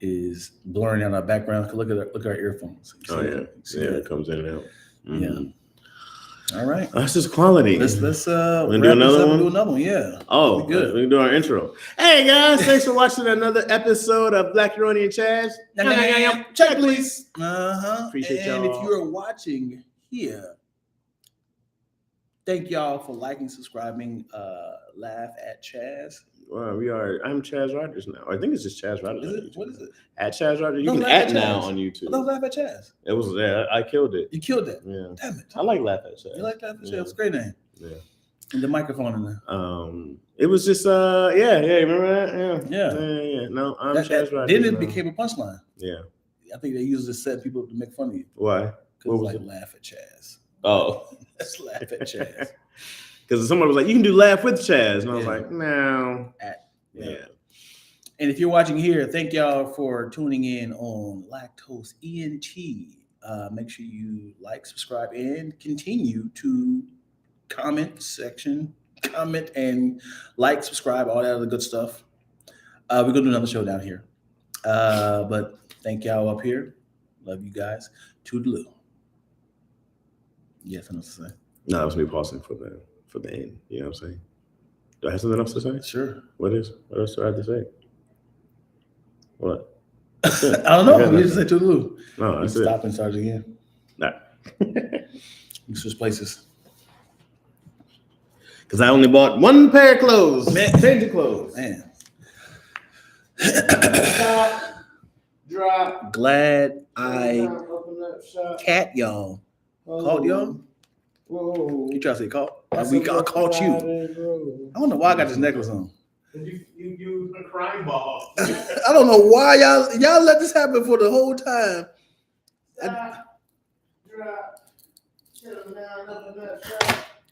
is blurring out our background. Look at our earphones. It comes in and out. Mm-hmm. Yeah. All right. That's just quality. Let's do another one. Do another one. Yeah. Oh, good. We can do our intro. Hey guys, thanks for watching another episode of Lackaroni and Chaz. Check please. Appreciate y'all. And if you're watching here, thank y'all for liking, subscribing. Laugh at Chaz. Well, I'm Chaz Rogers now. I think it's just Chaz Rogers. What is it? At Chaz Rogers. You No, can Laugh at at now Chaz. on YouTube. No, Laugh at Chaz. It was there. I killed it. You killed that. Yeah. Damn it. I like Laugh at Chaz. You like Laugh at Chaz? It's a great name. Yeah. And the microphone in there. It was just remember that? Yeah. No, I'm Chaz Rogers. Then it became a punchline. Yeah. I think they used to set people up to make fun of you. Why? Because like Laugh at Chaz. Oh. Let's laugh at Chaz. Because someone was like, you can do Laugh with Chaz. And I was like, no. Yeah. And if you're watching here, thank y'all for tuning in on Lacktoast ENT. Make sure you like, subscribe, and continue to comment and like, subscribe, all that other good stuff. We're going to do another show down here. But thank y'all up here. Love you guys. Toodaloo. Yes, I know what to say. No, that was me pausing for the end. You know what I'm saying? Do I have something else to say? Sure. What else do I have to say? What? I don't know. You just say toodaloo. No, that's it. Stop and start again. Nah. You switch places. Because I only bought one pair of clothes. Change of clothes. Man. Drop. Glad I y'all. Called y'all? Whoa. You try to say call? I called you. I don't know why I got this necklace on. You used a crime ball. I don't know why y'all let this happen for the whole time.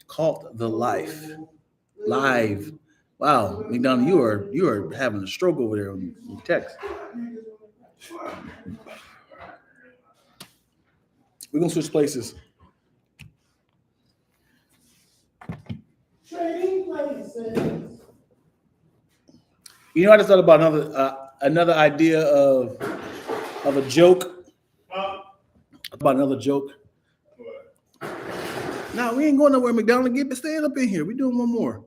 Caught the life. Live. Wow, McDonald, you are having a stroke over there on text. We're gonna switch places. Trading places. You know, I just thought about another idea of a joke. About another joke. No, we ain't going nowhere, McDonald. Get staying up in here. We're doing one more.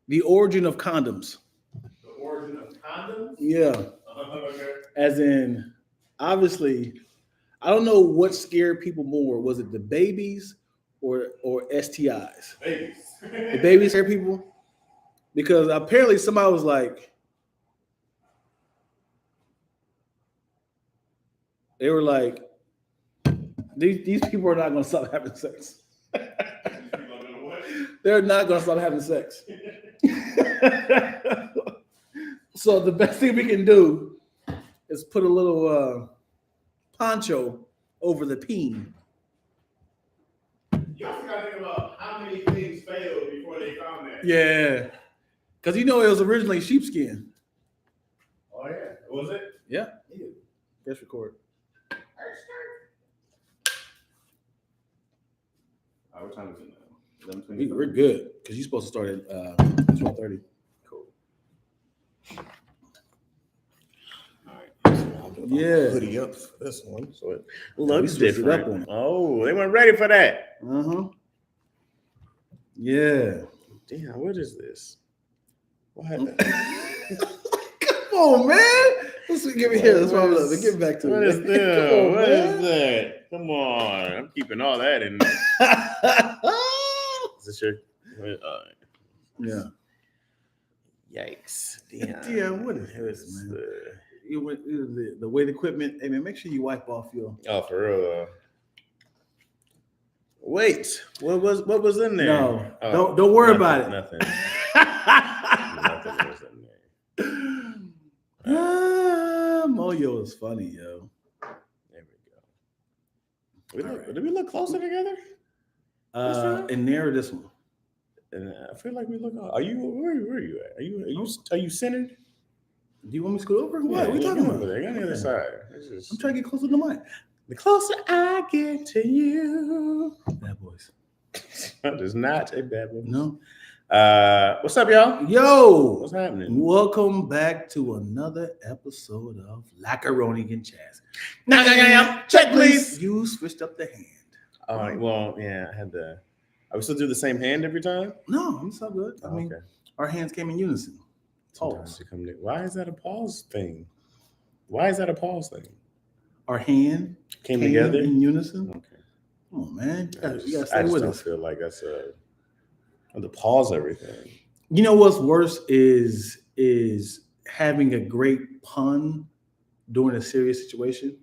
The origin of condoms. The origin of condoms? Yeah. Okay. As in, obviously, I don't know what scared people more. Was it the babies or STIs? Babies. The babies scared people? Because apparently somebody was like, they were like, these people are not going to stop having sex. They're not going to stop having sex. So the best thing we can do is put a little poncho over the peen. Y'all forgot to think about how many things failed before they found that. Yeah. Because it was originally sheepskin. Oh, yeah. Was it? Yeah. Press record. What time is it now? We're good because you're supposed to start at 12:30. Cool. All right. Yeah. Hoodie up for this one, so it looks different. Oh, they weren't ready for that. Yeah. Damn, what is this? What happened? Come on, man. Give me here. That's what I'm looking. Get back to What it. is this? What is that? Come on. I'm keeping all that in there. Is this your? Yeah. Yikes. Damn. Yeah, what is this, man? The weight equipment. Hey, man, make sure you wipe off your. Oh, for real. Wait, what was in there? No, don't worry about it. Nothing. Nothing was in there. Moyo is funny, yo. There we go. Did we look closer together? And narrow this one. And I feel like we look. Are you? Where are you at? Are you centered? Do you want me to scoot over? What? Yeah, What are we talking about? There. On the other side. I'm trying to get closer to the mic. The closer I get to you. Bad boys. That is not a bad one. No. What's up, y'all? Yo. What's happening? Welcome back to another episode of Lackaroni and Chaz. Check, please. You switched up the hand. All right. Well, yeah, I had to. Are we still do the same hand every time? No, it's all good. I mean, our hands came in unison. Pause. Why is that a pause thing? Our hand came together in unison. Okay. Come on, man. You gotta I stay just with don't us. feel like that's a. To pause everything. You know what's worse is having a great pun during a serious situation.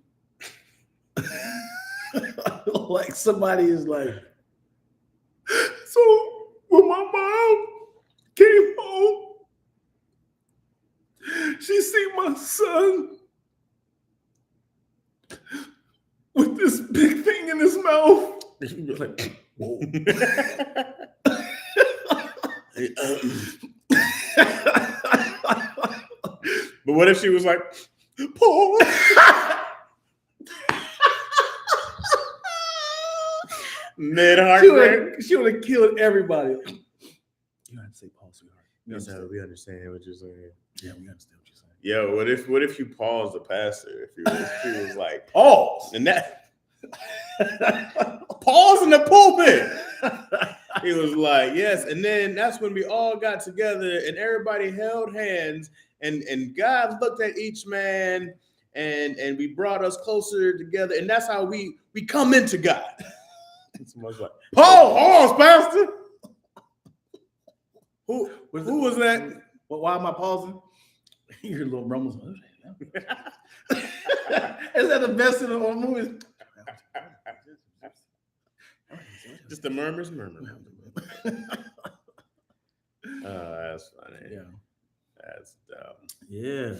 Like somebody is like, so when my mom came home, she see my son with this big thing in his mouth. Like, whoa. But what if she was like, Paul? Mid heartbreak. She would have killed everybody. You have to say Paul, sweetheart. We understand what you're saying. Yeah, we understand what you're saying. Yo, what if you paused the pastor? If he was like, pause, and that pause in the pulpit. He was like, yes, and then that's when we all got together and everybody held hands and God looked at each man and we brought us closer together, and that's how we come into God. Someone's like, pause, pastor. Who was that? Well, why am I pausing? Your little rumbles. Is that the best in the whole movie? Just the murmurs. That's funny. Yeah, that's dumb. Yeah,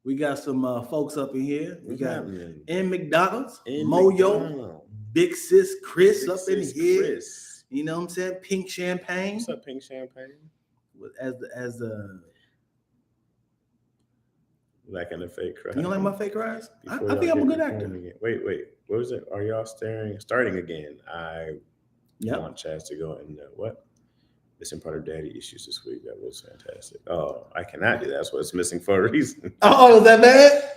we got some folks up in here. We got in McDonald's, In Moyo, McDonald's. Big Sis Chris Big up in Sis here. Chris. You know what I'm saying? Pink champagne. What's up, Pink Champagne? As the Lacking the fake cry. you don't like my fake cries? I Before think y'all I'm a get good to actor. performing again. Wait. What was it? Are y'all starting again? I want Chaz to go and what? Missing part of daddy issues this week. That was fantastic. Oh, I cannot do that. That's what's missing for a reason. Oh, was that bad?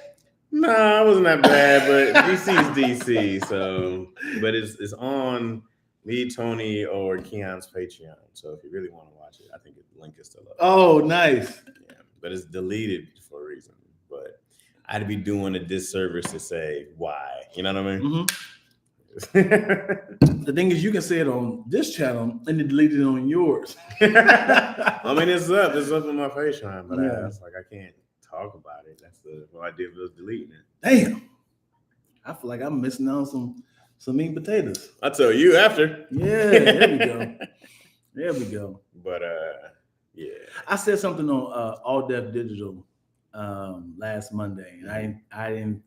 No, it wasn't that bad, but DC is DC. So, but it's on Me, Tony, or Keon's Patreon. So if you really want to watch it, I think the link is still up. Oh, nice. Yeah, but it's deleted for a reason. But I'd be doing a disservice to say why. You know what I mean? The thing is, you can say it on this channel and then delete it on yours. I mean, it's up. It's up on my Patreon, but Yeah. it's like I can't talk about it. That's the whole idea of deleting it. Damn. I feel like I'm missing out on some meat and potatoes. I'll tell you after. Yeah, there we go. There we go. But yeah. I said something on All Deaf Digital last Monday, and I didn't.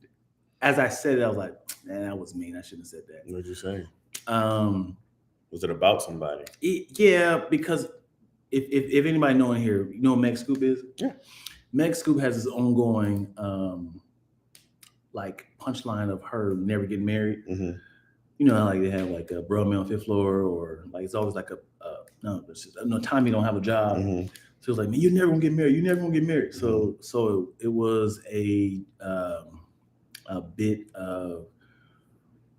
As I said it, I was like, "Man, that was mean. I shouldn't have said that." What'd you say? Was it about somebody? Yeah, because if anybody knowing here, you know what Meg Scoop is? Yeah. Meg Scoop has this ongoing like punchline of her never getting married. Mm-hmm. You know how like they have like a bro man on fifth floor, or like it's always like no time you don't have a job. Mm-hmm. So it was like, man, you're never gonna get married. You're never gonna get married. So it was a bit of,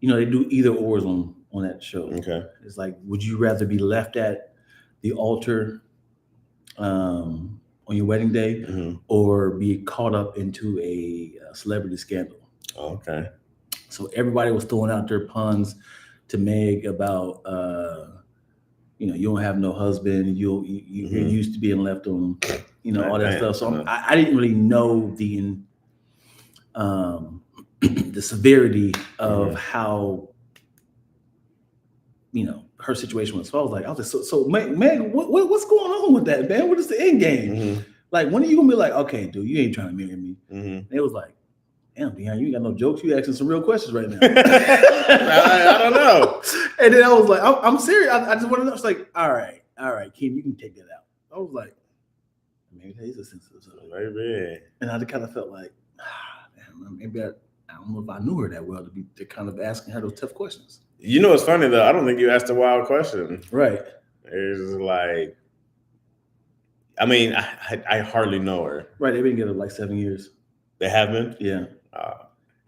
you know, they do either ors on that show. Okay. It's like, would you rather be left at the altar on your wedding day, or be caught up into a celebrity scandal? Okay. So everybody was throwing out their puns to Meg about, you know, you don't have no husband. You're used to being left on, you know, all that stuff. So I didn't really know the severity of how, you know, her situation was. So I was like, so Meg, what's going on with that, man? What is the end game? Like, when are you gonna be like, okay, dude, you ain't trying to marry me? And it was like, damn, Deon, you ain't got no jokes. You asking some real questions right now. I don't know. And then I was like, I'm serious. I just want to know. It's like, all right, Kim, you can take that out. I was like, maybe he's a sensitive. Maybe. And I kind of felt like, man, maybe I don't know if I knew her that well to kind of asking her those tough questions. You know what's funny though? I don't think you asked a wild question. Right. It's like, I mean, I hardly know her. Right. They've been together like 7 years. They have been? Yeah.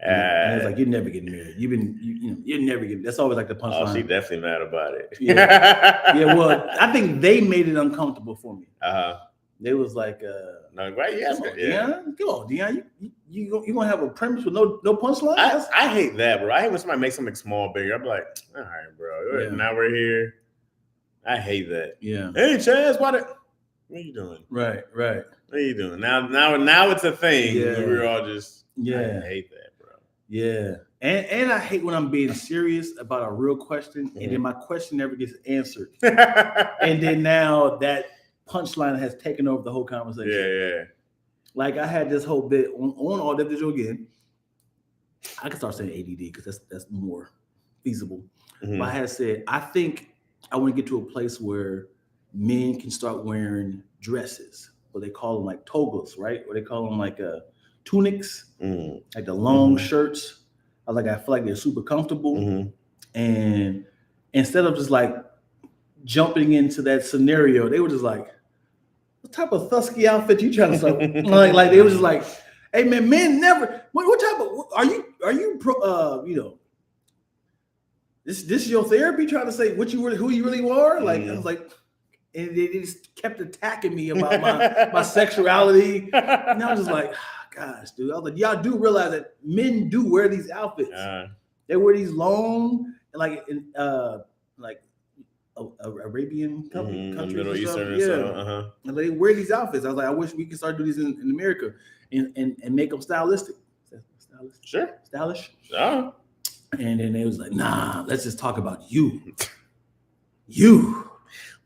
And it's like, you're never getting married. You're never getting. That's always like the punchline. Oh, she definitely mad about it. Yeah. Well, I think they made it uncomfortable for me. They was like, no, right? Yes, Deon, come on, Deon. You gonna have a premise with no punchline? I hate that, bro. I hate when somebody makes something small bigger. I'm like, all right, bro. Yeah. Now we're here. I hate that. Yeah. Hey, Chaz, what are you doing? Right. What are you doing? Now it's a thing. Yeah. We're all just. Yeah. I hate that, bro. Yeah. And I hate when I'm being serious about a real question, and then my question never gets answered. And then now that punchline has taken over the whole conversation. Yeah. Like I had this whole bit on All Deaf Digital again. I can start saying ADD because that's more feasible. But I had said, I think I want to get to a place where men can start wearing dresses, or they call them like togas, right? Or they call them like tunics, like the long shirts. I feel like they're super comfortable. And instead of just like jumping into that scenario, they were just like, what type of Thusky outfit you trying to sell? like they was just like, hey man, men never. What type of are you you know? This your therapy trying to say who you really are? Like I was like, and they just kept attacking me about my sexuality. And I was just like, gosh, dude. I was like, y'all do realize that men do wear these outfits. They wear these long, like Arabian countries, Middle Eastern, and they wear these outfits. I was like, I wish we could start doing these in America and make them stylistic. Stylish. Sure. And then they was like, nah, let's just talk about you. You.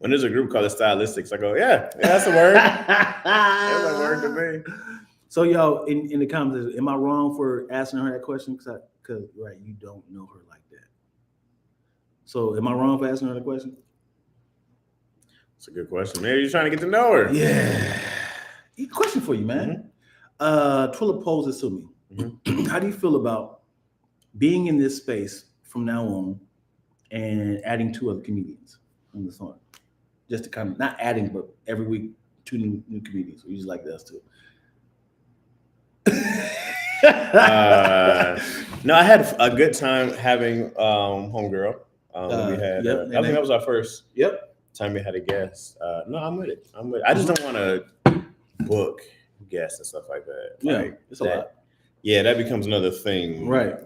When there's a group called the Stylistics, I go, yeah, that's a word. That's a word to me. So y'all in the comments, am I wrong for asking her that question? Because right, you don't know her like that. So am I wrong for asking her the question? It's a good question. Maybe you're trying to get to know her. Yeah. Question for you, man. Twilla poses to me. How do you feel about being in this space from now on and adding 2 other comedians on the song? Just to kind of, not adding, but every week 2 new comedians. We just like us too. No, I had a good time having homegirl. We had. Yep, I and think that was our first Yep. time we had a guest. No, I'm with it. I just don't want to book guests and stuff like that. Yeah, Like, it's a lot. Yeah, that becomes another thing. Right.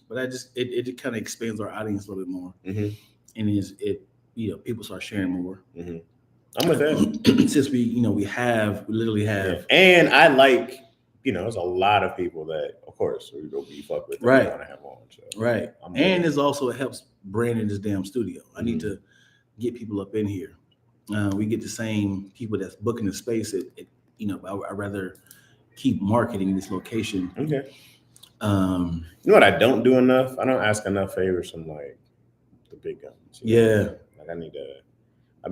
But that just it kind of expands our audience a little bit more, mm-hmm. and people start sharing more. Mm-hmm. I'm with that. Since we literally have, yeah. And I like, there's a lot of people that, of course, we go be fuck with. Right. Want to have on. So right. And it helps branding this damn studio. I need to get people up in here. We get the same people that's booking the space. I'd rather keep marketing this location. Okay. You know what I don't do enough? I don't ask enough favors from like the big guns. Yeah. Like I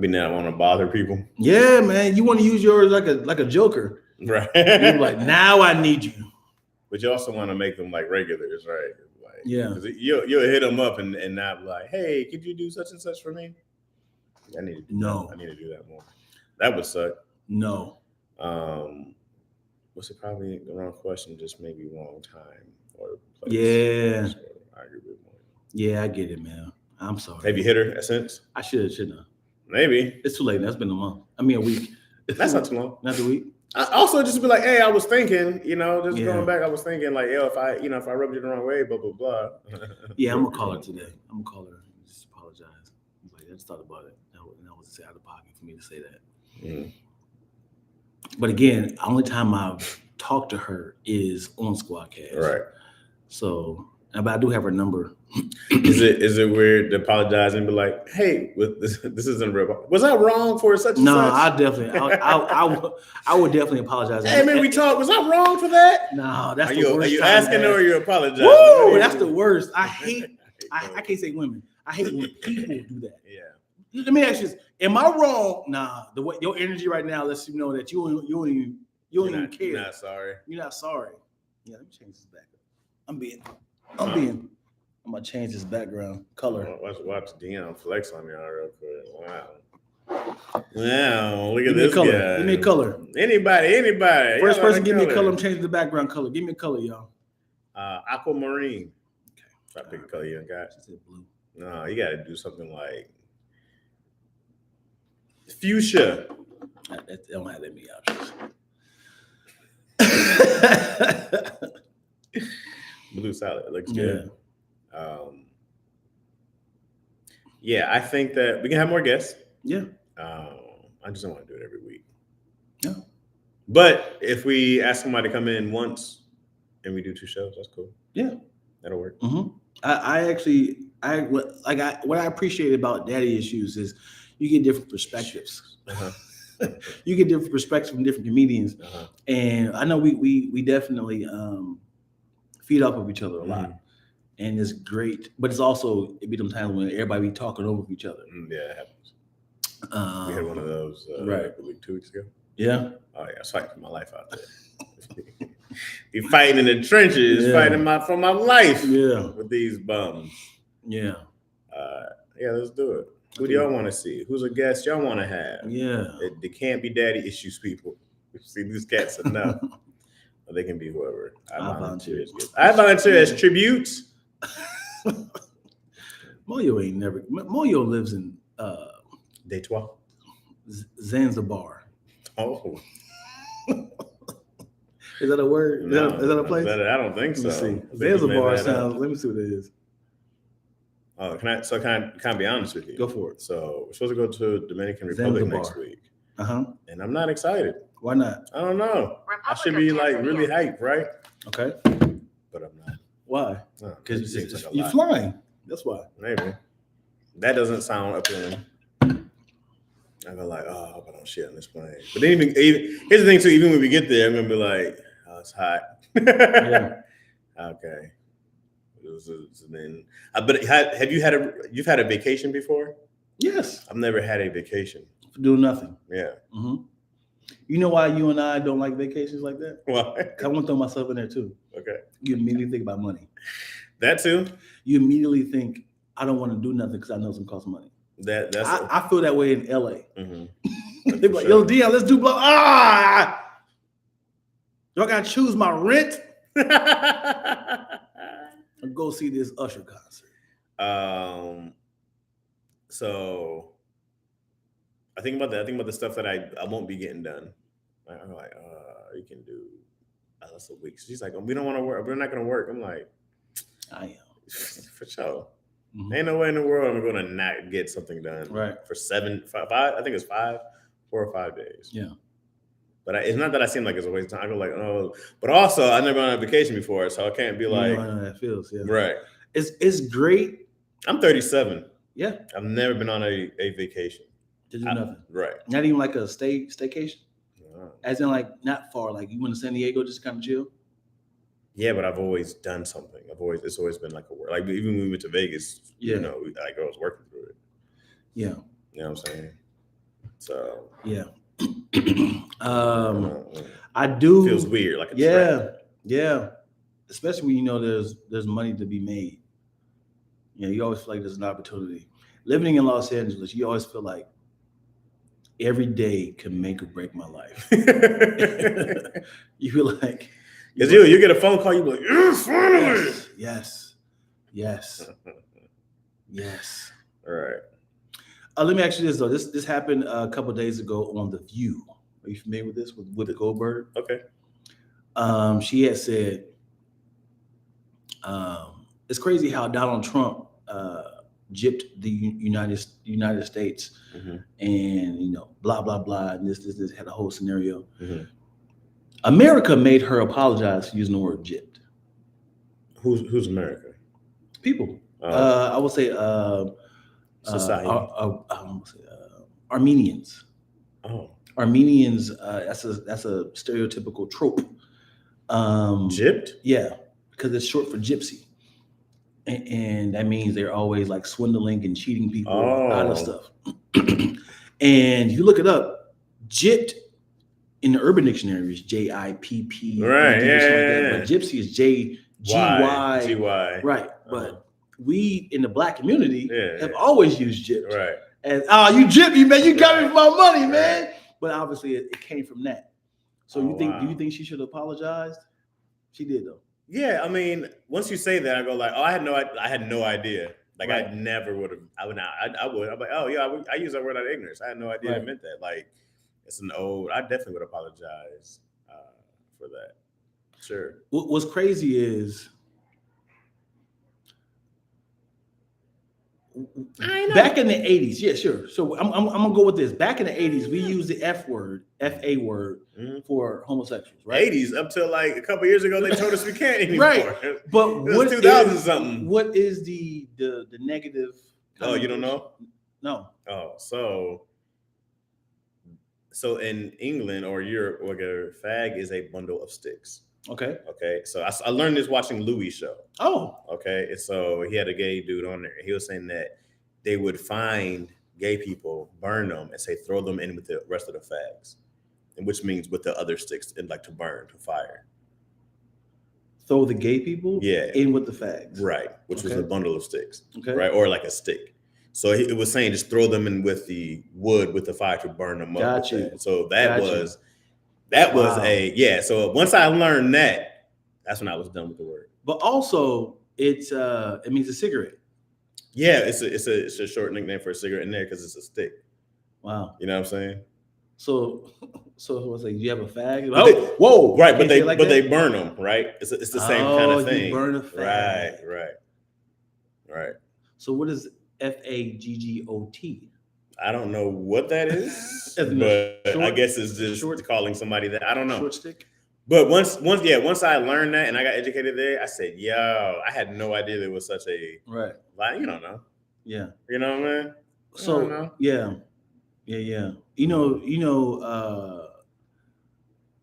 don't want to bother people. Yeah, man. You want to use yours like a joker. Right. You're like, now I need you. But you also want to make them like regulars, right? Like, yeah. You'll hit them up and not be like, hey, could you do such and such for me? I need to do that. I need to do that more. That would suck. No. Was it probably the wrong question? Just maybe wrong time or place. Yeah. So I agree with you. Yeah, I get it, man. I'm sorry. Have you hit her since? I shouldn't have. Maybe. It's too late. That's been a month. I mean, a week. That's not too long. Not a week. I also just be like, hey, I was thinking, going back, I was thinking like, yo, if I rubbed you the wrong way, blah, blah, blah. Yeah, I'm gonna call her today. I'm gonna call her and just apologize. I just thought about it. That was out of pocket for me to say that. Mm-hmm. But again, only time I've talked to her is on Squadcast. Right. So, but I do have her number. Is it weird to apologize and be like, hey, this isn't real? Was I wrong for such and no, such? I would definitely apologize. Hey, man, we talked. Was I wrong for that? No, that's the worst. Are you asking her or you apologizing? Woo, that's the worst. I can't say women. I hate when people do that. Yeah. Let me ask you this: am I wrong? Nah, the way your energy right now lets you know that you don't even care. You're not sorry. You're not sorry. Yeah, let me change this back up. I'm gonna change this background color. Watch Dion flex on me real quick. Wow, look at this color. guy. Give me a color. Anybody. First person, give me a color. I'm changing the background color. Give me a color, y'all. Aquamarine. Okay. Try to pick a color you ain't got. She said blue. No, you gotta do something like fuchsia. I don't have that many options. Blue salad looks good. Yeah, I think that we can have more guests. Yeah. I just don't want to do it every week. Yeah. But if we ask somebody to come in once and we do 2 shows, that's cool. Yeah. That'll work. Mm-hmm. What I appreciate about Daddy Issues is you get different perspectives. Uh-huh. You get different perspectives from different comedians. Uh-huh. And I know we definitely feed off of each other a lot. And it's great, but it be them times when everybody be talking over each other. Yeah, it happens. We had one of those right. like 2 weeks ago. Yeah. Oh yeah, I was fighting for my life out there. Be fighting in the trenches, fighting for my life. Yeah. With these bums. Yeah. Yeah, let's do it. Who do y'all want to see? Who's a guest y'all want to have? Yeah. They can't be Daddy Issues people. We've seen these cats enough. Or they can be whoever. I volunteer as tribute. Moyo lives in Detroit. Zanzibar. Oh. Is that a word? No, is that a place? I don't think so. Let me see. Zanzibar sounds. Let me see what it is. Oh, can I be honest with you? Go for it. So we're supposed to go to Dominican Republic Zanzibar next week. Uh-huh. And I'm not excited. Why not? I don't know. I should be like really hyped, right? Okay. But I'm not. Why? Because it seems like you're flying. That's why. Maybe. That doesn't sound appealing. I'm gonna like, oh, I hope I don't shit on this plane. But then even here's the thing too. Even when we get there, I'm gonna be like, oh, it's hot. Yeah. Okay. But you've had a vacation before? Yes. I've never had a vacation. For doing nothing. Yeah. Mm-hmm. You know why you and I don't like vacations like that? Why? I want to throw myself in there too. Okay. You immediately think about money. That too? You immediately think, I don't want to do nothing because I know it's going to cost money. I feel that way in LA. Mm-hmm. They're like, yo, Dion, let's do blah. Do I got to choose my rent? Or go see this Usher concert? So I think about that. I think about the stuff that I won't be getting done. I'm like, you can do less a week. She's like, we don't want to work. We're not going to work. I'm like, I am. for sure. Mhm. Ain't no way in the world I'm going to not get something done. Right. For 5, I think it's 4 or 5 days. Yeah. But it's not that I seem like it's a waste of time. I go like, oh, but also I've never been on a vacation before, so I can't be like, you know how that feels. Yeah. right. It's great. I'm 37. Yeah. I've never been on a vacation. To do nothing. Right. Not even like a staycation. No. As in like not far. Like you went to San Diego just kind of chill. Yeah, but I've always done something. It's always been like a work. Like even when we went to Vegas, Yeah. you know, I was working through it. Yeah. You know what I'm saying? So yeah. it I do. feels weird. Like a yeah. Yeah. Especially when you know there's money to be made. You know, you always feel like there's an opportunity. Living in Los Angeles, you always feel like every day can make or break my life. You feel like because you get a phone call, you be like, finally. Yes. All right. Let me ask you this though. This happened a couple of days ago on The View. Are you familiar with this with Goldberg? Okay. She had said, it's crazy how Donald Trump gypped the United States, Mm-hmm. and blah blah blah, and this had a whole scenario. Mm-hmm. America made her apologize for using the word gypped. Who's America? People. I would say society. Armenians. Oh. Armenians. That's a stereotypical trope. Gypped? Yeah, because it's short for gypsy. And that means they're always like swindling and cheating people out of stuff. And if you look it up, gypped in the Urban Dictionary is JIPP. Right, yeah. But gypsy is JGY. Right. But we in the Black community have always used gypped. Right. And you gypped me, man. You got me for my money, man. But obviously it came from that. So do you think she should have apologized? She did though. Yeah, I mean, once you say that, I go like, oh, I had no idea. Like right. I never would have. I would. I'm like, oh yeah, I use that word out of ignorance. I had no idea it meant that. Like, it's an old. I definitely would apologize for that. Sure. What's crazy is back in the 80s. Yeah, sure. So I'm gonna go with this. Back in the 80s, we used the FA word for homosexuals, right? 80s up till like a couple years ago, they told us we can't anymore. Right. But what 2000 something? What is the negative? Oh, you don't know? No. Oh, so in England or Europe, whatever, fag is a bundle of sticks. Okay. So I learned this watching Louis' show. Oh. Okay. And so he had a gay dude on there. He was saying that they would find gay people, burn them, and say throw them in with the rest of the fags, and which means with the other sticks and like to burn, to fire. Throw the gay people in with the fags. Right. Which was a bundle of sticks. Okay. Right. Or like a stick. So it was saying just throw them in with the wood with the fire to burn them up. Gotcha. So that was so once I learned that, that's when I was done with the word. But also it means a cigarette. Yeah, it's a short nickname for a cigarette in there because it's a stick. Wow. You know what I'm saying? So what's like? Do you have a fag? Whoa! Right, but they burn them. Right? It's the same kind of thing. You burn a fag. Right. So what is FAGGOT? I don't know what that is, but I guess it's just calling somebody that. I don't know. Short stick. But once I learned that and I got educated there, I said, yo, I had no idea there was such a like, you don't know. Yeah. You know what I mean? So yeah. You know,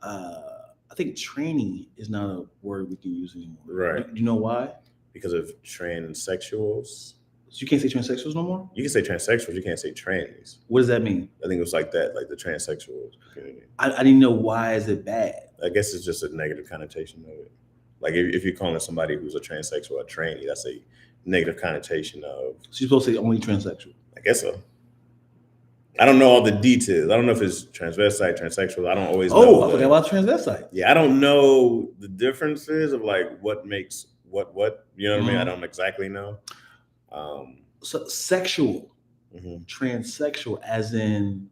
I think tranny is not a word we can use anymore. Right. Do you know why? Because of transsexuals. So you can't say transsexuals no more? You can say transsexuals, you can't say trannies. What does that mean? I think it was like that, like the transsexual community. I didn't know why is it bad. I guess it's just a negative connotation of it. Like if you're calling somebody who's a transsexual a tranny, that's a negative connotation of. So you're supposed to say only transsexual? I guess so. I don't know all the details. I don't know if it's transvestite, transsexual. I don't always know. Oh, I forgot about transvestite. Yeah, I don't know the differences of like what makes what. You know what I mean? I don't exactly know. So sexual, Mhm. transsexual, as in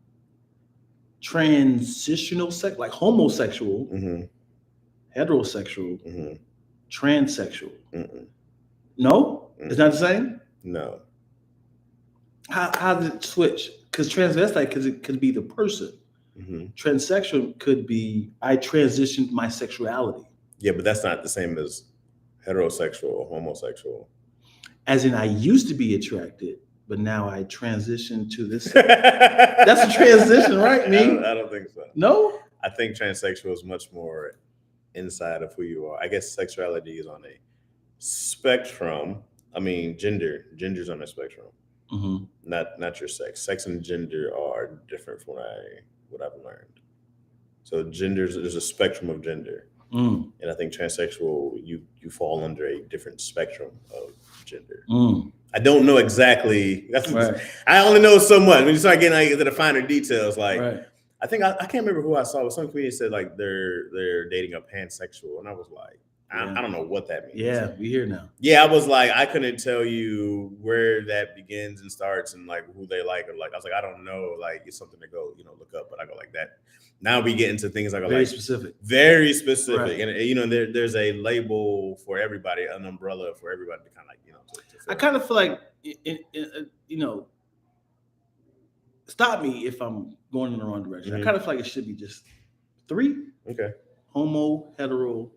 transitional sex, like homosexual, Mhm. heterosexual, Mhm. transsexual. Mm-mm. No, it's not the same. No. How does it switch? Because transvestite could be the person. Mhm. Transsexual could be I transitioned my sexuality. Yeah, but that's not the same as heterosexual or homosexual. As in, I used to be attracted, but now I transitioned to this. That's a transition, right, me? I don't think so. No? I think transsexual is much more inside of who you are. I guess sexuality is on a spectrum. I mean, gender's on a spectrum, Mm-hmm. not your sex. Sex and gender are different from what I've learned. So there's a spectrum of gender, Mm. and I think transsexual you fall under a different spectrum of gender. Mm. I don't know exactly. That's Right. I only know so much. When you start getting into the finer details, like Right. I think I can't remember who I saw, but some comedian said like they're dating a pansexual, and I was like, Yeah. I don't know what that means. Yeah, we here now. Yeah, I was like, I couldn't tell you where that begins and starts, and like who they like, or like I was like, I don't know, like it's something to go, look up. But I go like that. Now we get into things like Very specific. very specific, Right. and there's a label for everybody, an umbrella for everybody to kind of like I kind of feel like stop me if I'm going in the wrong direction. Mhm. I kind of feel like it should be just 3: Okay. homo, hetero,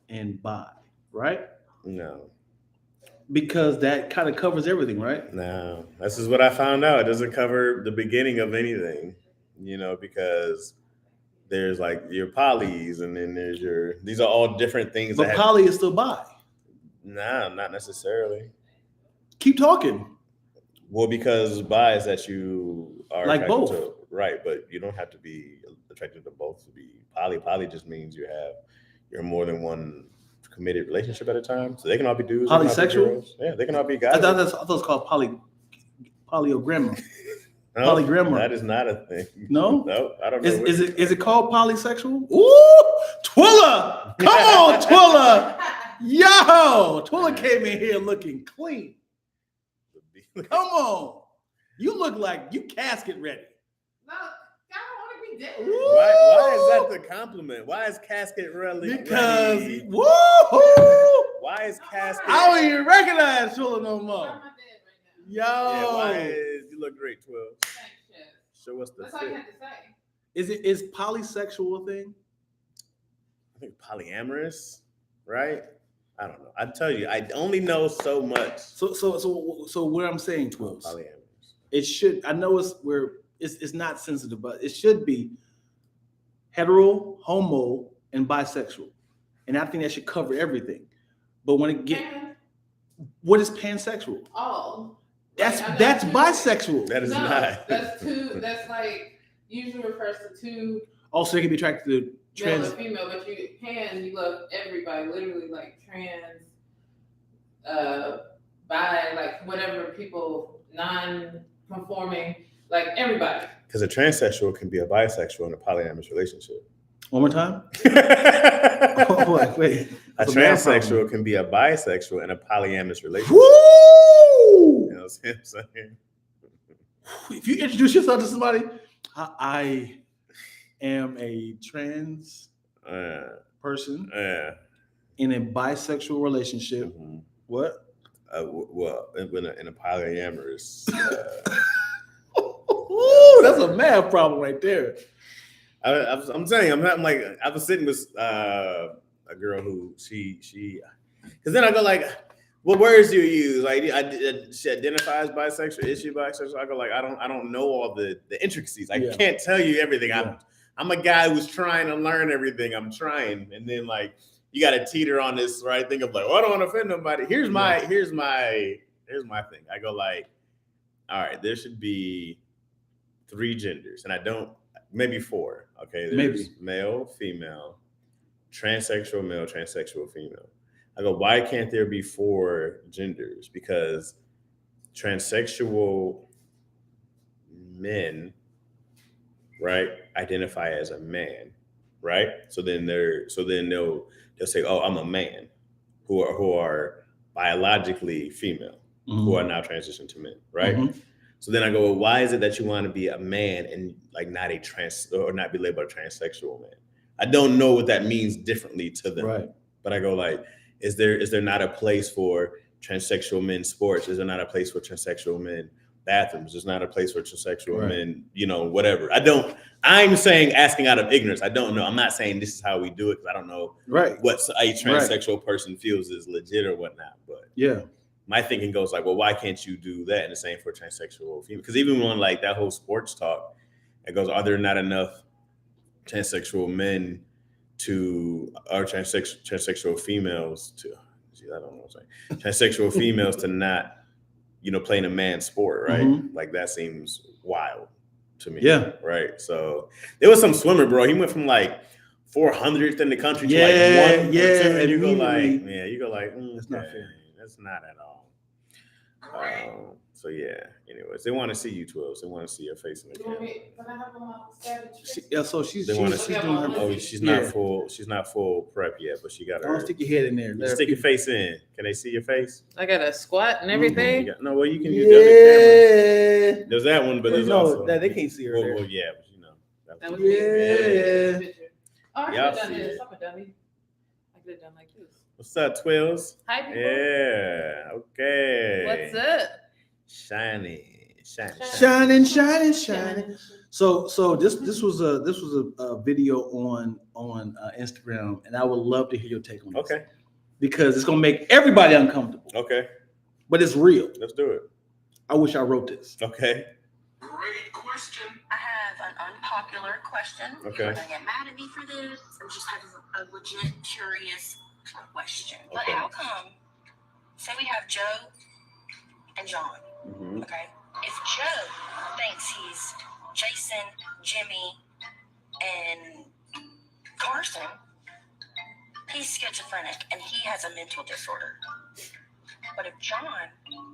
and bi, right? No. Because that kind of covers everything, right? No, this is what I found out. It doesn't cover the beginning of anything, because there's like your polys, and then there's these are all different things. But poly is still bi. Nah, not necessarily. Keep talking. Well, because bi is that you are like attracted both, to, right? But you don't have to be attracted to both to be poly. Poly just means you're in more than one committed relationship at a time. So they can all be dudes. Polysexual? Yeah, they can all be guys. I thought it was called polygramma. No, polygramma. That is not a thing. No? No, I don't know. Is it called polysexual? Ooh, Twilla! Come on, Twilla! Yo, Twilla came in here looking clean. Come on. You look like you casket ready. No, I don't want to be dead. Why is that the compliment? Why is casket ready? Because ready? woo! Why is casket? I don't even recognize Twilla no more. Why am I dead right now? Yo, Yeah, why is you look great, 12? Thanks, Chaz. Show us the That's all you fit. had to say. is polysexual a thing? I think polyamorous, right? I don't know. I tell you, I only know so much. So what I'm saying, 12. Polyamorous. It should. I know it's not sensitive, but it should be hetero, homo, and bisexual, and I think that should cover everything. But when it get, what is pansexual? All. That's Like, that's two. bisexual. That is No, not. That's two. That's like usually refers to two Also, they can be attracted to male trans. and female, but you love everybody, literally like trans, bi, like whatever people, non-conforming, like everybody. Because a transsexual can be a bisexual in a polyamorous relationship. One more time. A Wait. transsexual can be a bisexual in a polyamorous relationship. Woo! You know what I'm saying? If you introduce yourself to somebody, I am a trans person in a bisexual relationship. Mhm. What? Well, in a polyamorous. Ooh, that's a math problem right there. I'm saying I'm like I was sitting with a girl who she because then I go like, what words do you use? Like she identifies bisexual. Is she bisexual? I go like I don't know all the intricacies. I can't tell you everything. Yeah. I'm a guy who's trying to learn everything. I'm trying, and then like you got to teeter on this right thing of like, well, I don't want to offend nobody. Here's my thing. I go like, all right, there should be 3 genders, and I don't. Maybe 4. Okay, there's male, female, transsexual male, transsexual female. I go, why can't there be 4 genders? Because transsexual men, right, identify as a man, right? So then they'll say, oh, I'm a man, who are biologically female. who are now transitioned to men, right? Mhm. So then I go, well, why is it that you want to be a man and like not a trans or not be labeled a transsexual man? I don't know what that means differently to them. Right. But I go like, is there not a place for transsexual men sports? Is there not a place for transsexual men bathrooms? There's not a place for transsexual Right. men, whatever. I'm saying asking out of ignorance. I don't know. I'm not saying this is how we do it because I don't know Right. what a transsexual person feels is legit or whatnot. But Yeah. my thinking goes like, well, why can't you do that? And the same for transsexual female. Because even on like that whole sports talk, it goes, are there not enough transsexual men or transsexual females to? I don't know what I'm saying. Transsexual females to not, play in a man's sport, right? Mhm. Like that seems wild to me. Yeah. Right. So there was some swimmer, bro. He went from like 400th in the country to like one or two, and you go like, That's not fair. That's not at all. So yeah. Anyways, they want to see you 12. They want to see your face in the camera. Can I have my status? Yeah. So she's They want to she's see. doing her. Oh, she's Yeah. not full. She's not full prep yet, but she got her. Don't stick your head in there. Just stick your face in. Can they see your face? I got a squat and everything. You can use the other camera. Yeah. There's that one, but there's no, also they can't see her there. Well, yeah, but That was Yeah. me. Oh, I could Y'all have done see this. it. I'm a dummy. I could have done like this. What's up, Twills? Hi, people. Yeah. Okay. What's up? Shining. Shining. So this was a video on Instagram, and I would love to hear your take on this. Okay. Because it's gonna make everybody uncomfortable. Okay. But it's real. Let's do it. I wish I wrote this. Okay. Great question. I have an unpopular question. Okay. You're gonna get mad at me for this. I'm just having a legit curious question. But Okay. how come? Say we have Joe and John. Mm-hmm. Okay. If Joe thinks he's Jason, Jimmy, and Carson, he's schizophrenic and he has a mental disorder. But if John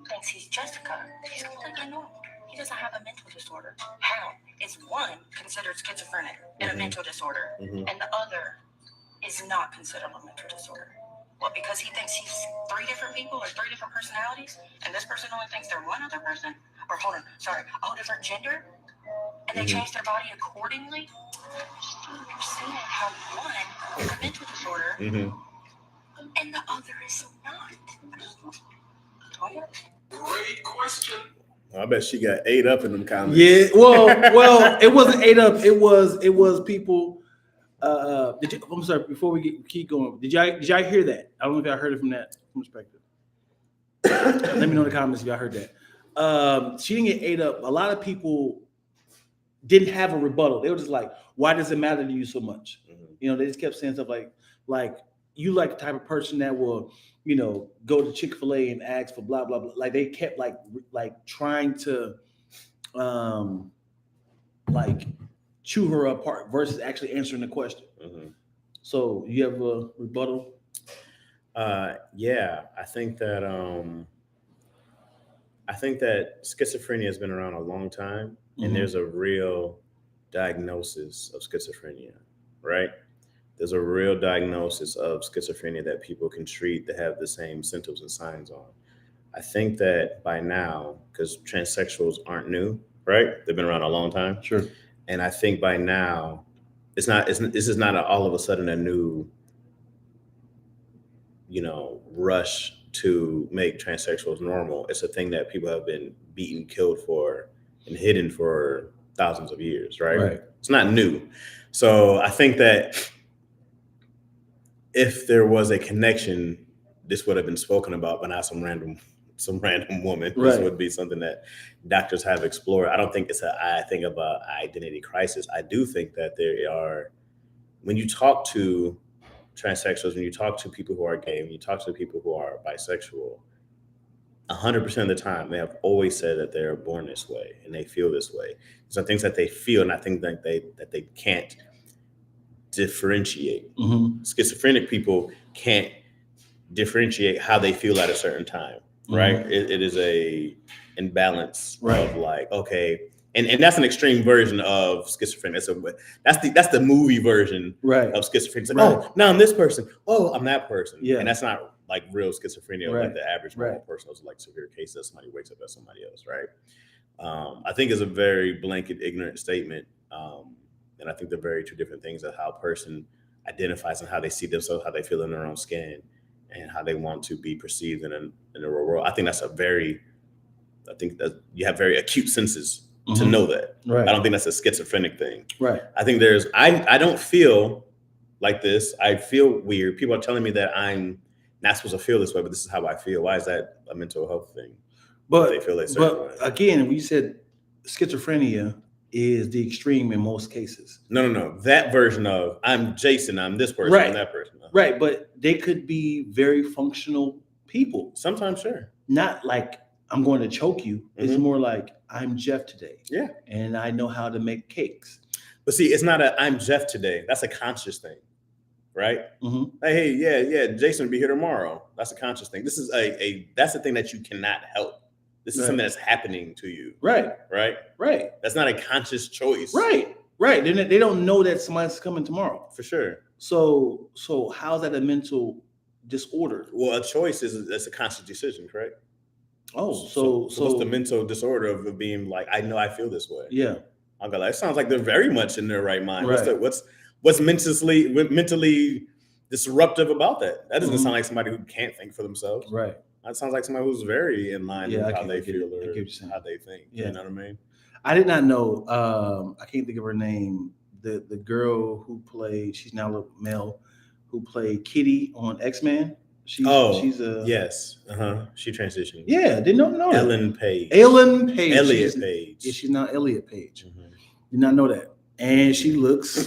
thinks he's Jessica, he's completely normal. He doesn't have a mental disorder. How is one considered schizophrenic and a mental disorder, and the other is not considered a mental disorder? Well, because he thinks he's three different people or three different personalities, and this person only thinks they're one other person? Or a whole different gender? And they change their body accordingly? I just don't understand how one is a mental disorder and the other is not. Great question. I bet she got 8 up in them comments. Yeah. Well, it wasn't 8 up. It was people. I'm sorry. Before we keep going, did y'all hear that? I don't know if y'all heard it from that perspective. Let me know in the comments if y'all heard that. She didn't get 8 up. A lot of people didn't have a rebuttal. They were just like, "Why does it matter to you so much?" They just kept saying stuff like you like the type of person that will, go to Chick-fil-A and ask for blah blah blah. Like they kept like trying to, chew her apart versus actually answering the question. So you have a rebuttal? Yeah, I think that schizophrenia has been around a long time, and there's a real diagnosis of schizophrenia, right? There's a real diagnosis of schizophrenia that people can treat that have the same symptoms and signs on. I think that by now, because transsexuals aren't new, right? They've been around a long time. Sure. And I think by now, this is not all of a sudden a new, rush to make transsexuals normal. It's a thing that people have been beaten, killed for, and hidden for thousands of years, right? It's not new. So I think that if there was a connection, this would have been spoken about, but not some random woman. Right. This would be something that doctors have explored. I don't think it's I think of an identity crisis. I do think that there are, when you talk to transsexuals, when you talk to people who are gay, when you talk to people who are bisexual, 100% of the time, they have always said that they're born this way and they feel this way. So things that they feel, and I think that they can't differentiate. Schizophrenic people can't differentiate how they feel at a certain time, right? It is a imbalance of like, okay, and that's an extreme version of schizophrenia. That's the movie version of schizophrenia. It's like, oh, now I'm this person. Oh, I'm that person. Yeah. And that's not like real schizophrenia, Right. like the average normal person. Those are like severe cases that somebody wakes up as somebody else, right? I think it's a very blanket, ignorant statement. And I think they're very two different things of how a person identifies and how they see themselves, how they feel in their own skin, and how they want to be perceived in the real world. I think that's I think that you have very acute senses to know that. Right. I don't think that's a schizophrenic thing. Right. I think I don't feel like this. I feel weird. People are telling me that I'm not supposed to feel this way, but this is how I feel. Why is that a mental health thing? But They feel like certain way. again, we said schizophrenia is the extreme in most cases. No. That version of I'm Jason, I'm this person, I'm that person. Right, but they could be very functional people. Sometimes, sure. Not like I'm going to choke you. It's more like I'm Jeff today. Yeah. And I know how to make cakes. But see, it's not I'm Jeff today. That's a conscious thing, right? Hey, yeah, Jason will be here tomorrow. That's a conscious thing. This is that's the thing that you cannot help. This is something that's happening to you. Right. That's not a conscious choice. Right. They don't know that somebody's coming tomorrow. For sure. So how's that a mental disorder? Well, a choice that's a conscious decision, correct? Oh, so what's the mental disorder of being like, I know I feel this way? Yeah. I'll go like, it sounds like they're very much in their right mind. Right. What's mentally disruptive about that? That doesn't sound like somebody who can't think for themselves. Right. That sounds like somebody who's very in line with how they feel or how they think. Yeah. You know what I mean? I did not know. I can't think of her name. The girl who played, she's now a male, who played Kitty on X-Men. She's a yes. She transitioned. Yeah, didn't know that. Ellen Page. Elliot Page. Yeah, she's not Elliot Page. Did not know that. And he looks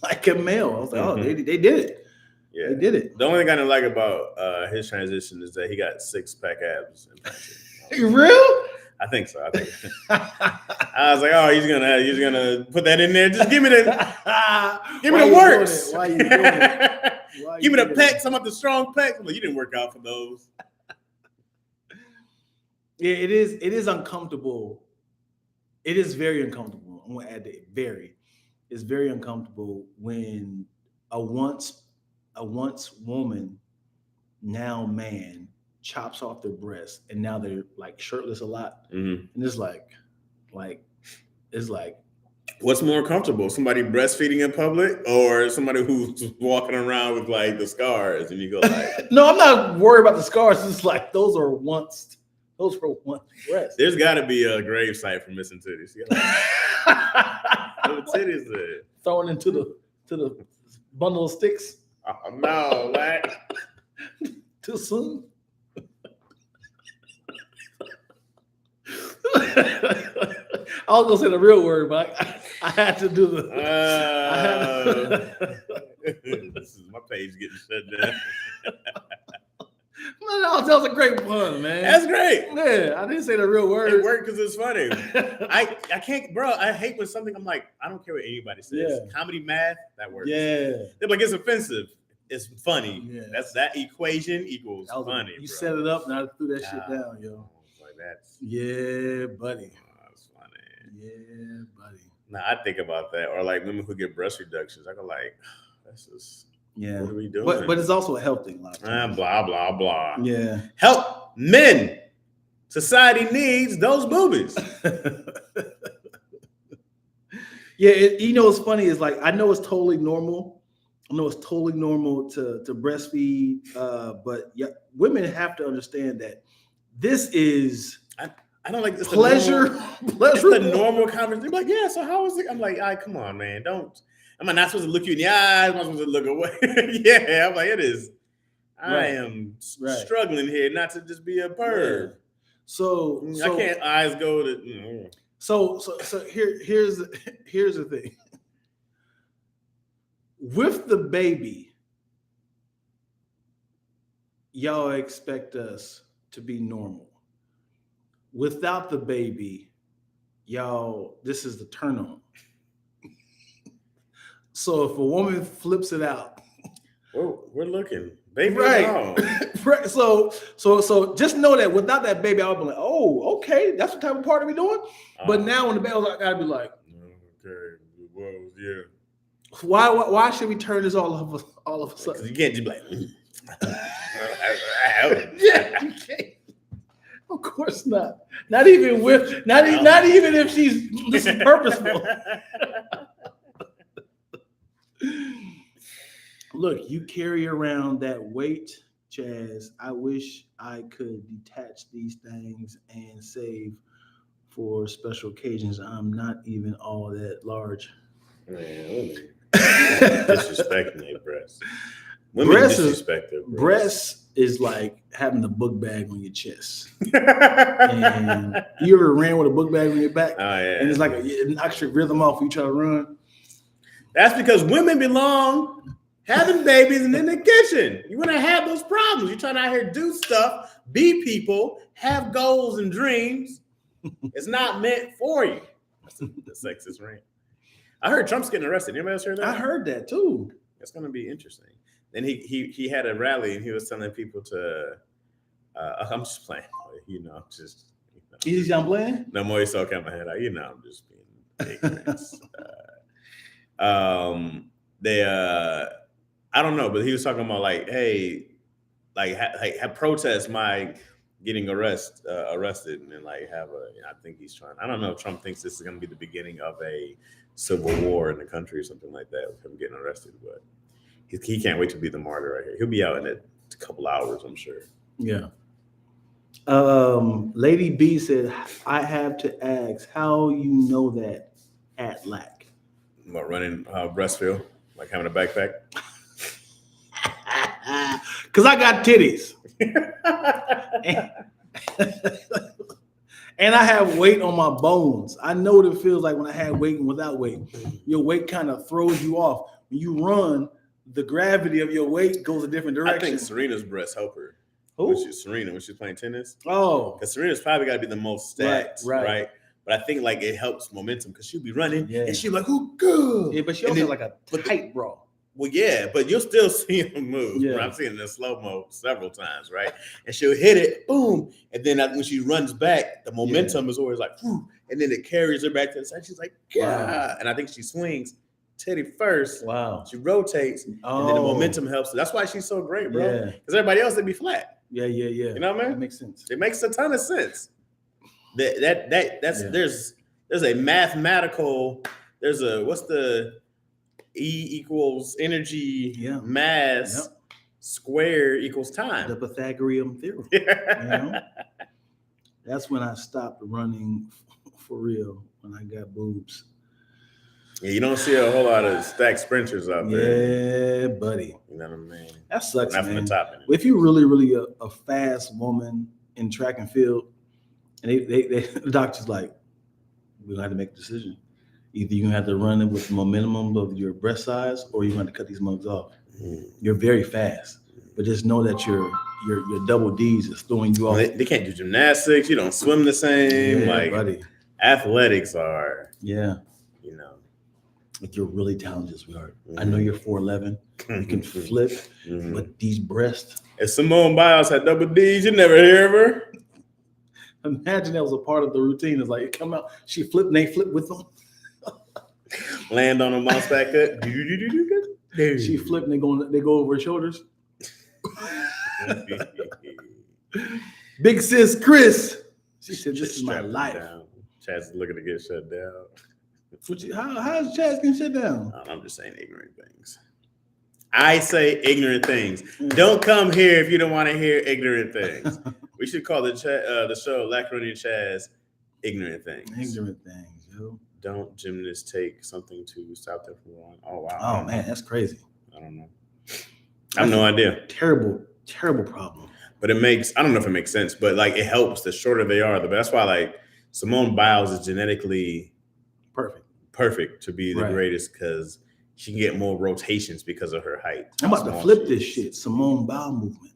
like a male. I was like, oh, they did it. Yeah, they did it. The only thing I didn't like about his transition is that he got 6-pack abs. Real? I think so. I was like, oh, he's gonna put that in there. Just give me the works. Why are you doing it? Give me the pecs. I'm up the strong pecs. I'm like, you didn't work out for those. Yeah, it is uncomfortable. It is very uncomfortable. I'm gonna add that very. It's very uncomfortable when a once woman, now man, chops off their breasts and now they're like shirtless a lot. And it's like what's more comfortable, somebody breastfeeding in public or somebody who's walking around with like the scars and you go like no, I'm not worried about the scars. It's like those were once breasts. There's got to be a grave site for missing titties. Titties there. Thrown into the bundle of sticks. Oh no, what? Too soon. I was gonna say the real word, but I had to do the. This is my page getting shut down. No, that was a great pun, man. That's great. Yeah, I didn't say the real word. It worked because it's funny. I can't, bro. I hate when something. I'm like, I don't care what anybody says. Yeah. Comedy math that works. Yeah, they're like, it's offensive. It's funny. Yeah. That equation equals funny. You set it up and I threw that shit down, yo. Like that's buddy. That's funny. Yeah, buddy. Now I think about that, or like women who get breast reductions. I go like, that's just. Yeah. What are we doing? But it's also a health thing. Blah blah blah. Yeah. Help men. Society needs those boobies. Yeah, what's funny is like I know it's totally normal. I know it's totally normal to breastfeed, but yeah, women have to understand that this is. I don't like this. Pleasure. It's the normal conversation. They're like, yeah. So how is it? I'm like, come on, man. Don't. Am I not supposed to look you in the eyes? Am I supposed to look away? Yeah, I'm like, it is. I am struggling here not to just be a perv. Yeah. So I can't eyes go to. So here's the thing. With the baby, y'all expect us to be normal. Without the baby, y'all, this is the turn on. So if a woman flips it out, we're looking, baby. Right. Right. So just know that without that baby, I'll be like, oh, okay, that's what type of party we doing. But now when the baby's I gotta be like, okay, whoa, yeah. Why should we turn this all of a sudden? You can't just be like, Yeah, you can't. Of course not. Not even if she's this is purposeful. Look, you carry around that weight, Chaz. I wish I could detach these things and save for special occasions. I'm not even all that large. Man, disrespecting their breasts. Women Breasts disrespect their breasts. Breasts is like having the book bag on your chest. And you ever ran with a book bag on your back? Oh, yeah. And it's like it knocks your rhythm off when you try to run. That's because women belong having babies and in the kitchen. You want to have those problems. You're trying to out here do stuff, be people, have goals and dreams. It's not meant for you. That's the sexist rant. I heard Trump's getting arrested. Anybody else heard that? I heard that too. It's going to be interesting. Then he had a rally and he was telling people to. I'm just playing, just. Easy, I'm playing. No more. You saw my head out. I'm just being ignorant. I don't know, but he was talking about like, hey, have protest my getting arrested, and then like have I think he's trying. I don't know if Trump thinks this is going to be the beginning of a civil war in the country or something like that with him getting arrested, but he can't wait to be the martyr right here. He'll be out in a couple hours, I'm sure. Yeah. Lady B said, I have to ask how you know that at Lack. What, running breastfield, like having a backpack? Because I got titties. And I have weight on my bones. I know what it feels like when I have weight and without weight. Your weight kind of throws you off. When you run, the gravity of your weight goes a different direction. I think Serena's breasts help her. Who? Serena, when she's playing tennis. Oh. Because Serena's probably got to be the most stacked, right? But I think like it helps momentum because she'll be running and she'll be like, "Ooh, good." Yeah, but she also has like a tight bra. Well, yeah, but you'll still see him move. Yeah. I've seen it in slow-mo several times, right? And she'll hit it, boom. And then when she runs back, the momentum is always like, whew, and then it carries her back to the side. She's like, yeah. Wow. And I think she swings titty first. Wow. She rotates, and then the momentum helps her. That's why she's so great, bro. Yeah. Because everybody else, they'd be flat. Yeah. You know what I mean? That makes sense. It makes a ton of sense. There's a mathematical, what's the E equals energy mass square equals time. The Pythagorean theorem. That's when I stopped running for real, when I got boobs. Yeah, you don't see a whole lot of stacked sprinters out there. Yeah, buddy. You know what I mean? That sucks, Not man. from the top end. If you're really a fast woman in track and field, and the doctor's like, we're gonna have to make a decision. Either you're gonna have to run it with the momentum of your breast size, or you're gonna have to cut these mugs off. You're very fast, but just know that your double D's is throwing you off. They can't do gymnastics. You don't swim the same. Yeah, buddy. Athletics are. Yeah. Like you're really talented, sweetheart. I know you're 4'11". You can flip, but these breasts. If Simone Biles had double D's, you'd never hear of her. Imagine that was a part of the routine. It's like, come out, she flipped and they flip with them. Land on a mouse back up. She flipped and they go over her shoulders. Big sis Chris. She said, this is my life. Chaz is looking to get shut down. How's Chaz getting shut down? I'm just saying ignorant things. I say ignorant things. Don't come here if you don't want to hear ignorant things. We should call the show Lackaroni and Chaz Ignorant Things. Ignorant things, yo. Don't gymnasts take something to stop them from wrong? Oh, wow. Oh, man, that's crazy. I don't know. I have no idea. Terrible problem. But I don't know if it makes sense, but like it helps. The shorter they are, the better. That's why like Simone Biles is genetically perfect to be the greatest because she can get more rotations because of her height. I'm about to flip this shit. Simone Biles movement.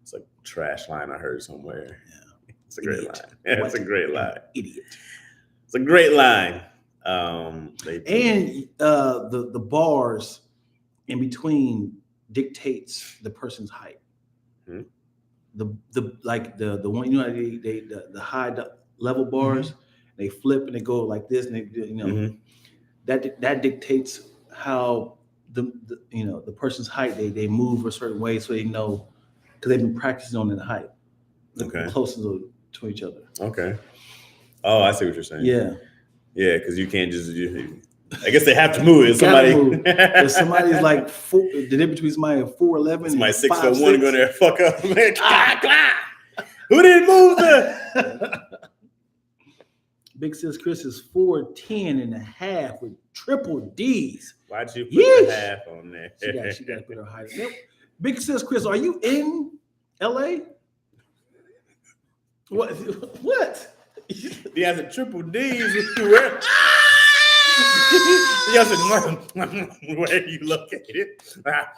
It's a trash line I heard somewhere. Yeah. It's a great line. Yeah, it's a great line. Idiot. It's a great line. The bars in between dictates the person's height. The one, the high level bars, they flip and they go like this, and they, that dictates how the the person's height, they move a certain way so they know because they've been practicing on their height. Okay. Closer to each other. Okay. Oh, I see what you're saying. Yeah. Yeah, because you can't just. I guess they have to move it. Somebody. Move. If somebody's like the difference between somebody 4'11" and somebody 6'1" 5'6" go there, fuck up. Man. Who didn't move the? Big sis Chris is 4'10" and a half with triple D's. Why'd you put the half on there? She got to put her height. Yep. Big sis Chris, are you in LA? What? He has a triple D's. Where? He has a where you located? Yeah.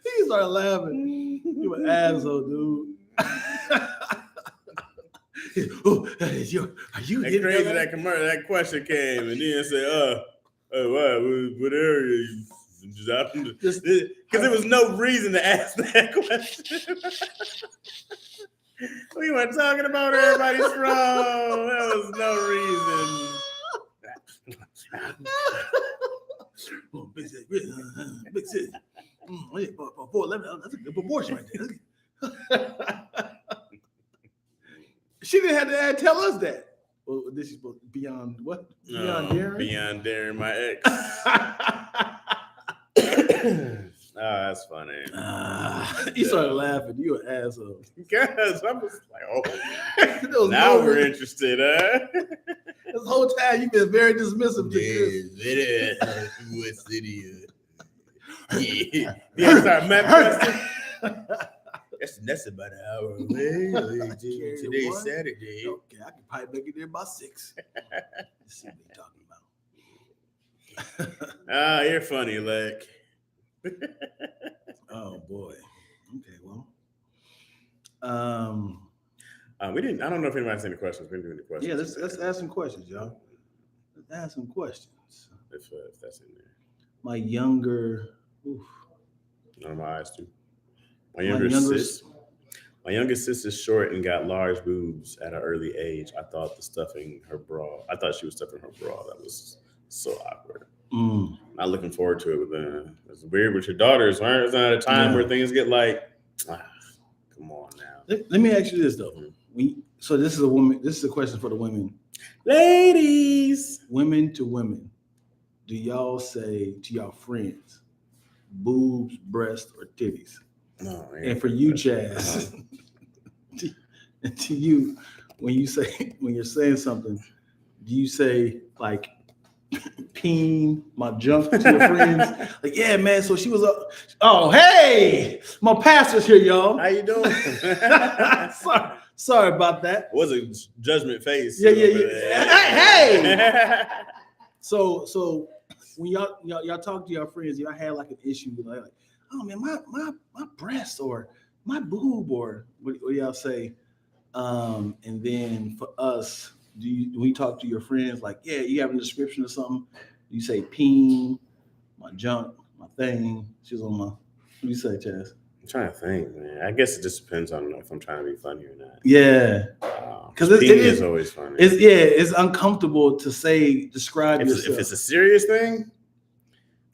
He started laughing. You an asshole, dude. Are you it's crazy that question came and then said, what area? Because there was no reason to ask that question. We weren't talking about where everybody's from. There was no reason. Big sis. 4'11", that's a good proportion right there. She didn't have to tell us that. Well, this is beyond what? Beyond daring? Beyond daring, my ex. That's funny. He started laughing. You an asshole. Because I was like, now we're interested, huh? This whole time you've been very dismissive to Chris. What city? Yeah, start map question. That's about an hour away. Today's Saturday. Okay, I can probably make it there by 6. Let's see what you're talking about. You're funny, Leck. Oh boy. Okay, well. We didn't. I don't know if anybody has any questions. We didn't do any questions. Yeah, let's ask some questions, y'all. Let's ask some questions. If that's in there. My younger. None of my eyes too. My youngest sis is short and got large boobs at an early age. I thought she was stuffing her bra. That was so awkward. Not looking forward to it with them. It's weird with your daughters, right? It's not a time where things get like, come on now. Let me ask you this though. So this is a woman. This is a question for the women. Ladies, women to women. Do y'all say to y'all friends, boobs, breast, or titties? No, and for you, Chaz, to you, when you're saying something, do you say like peen my junk to your friends? Like, yeah, man. So she was up. Oh, hey, my pastor's here, y'all. How you doing? Sorry about that. It was a judgment face. Yeah. Hey. So when y'all talk to your friends, y'all had like an issue, like, oh man, my breast or my boob or what y'all say? And then for us, when you talk to your friends, like, yeah, you have a description of something, you say peen, my junk, my thing. She's on my. What do you say, Chaz? I'm trying to think, man. I guess it just depends on if I'm trying to be funny or not. Yeah, because it is always funny. It's uncomfortable to describe yourself. If it's a serious thing.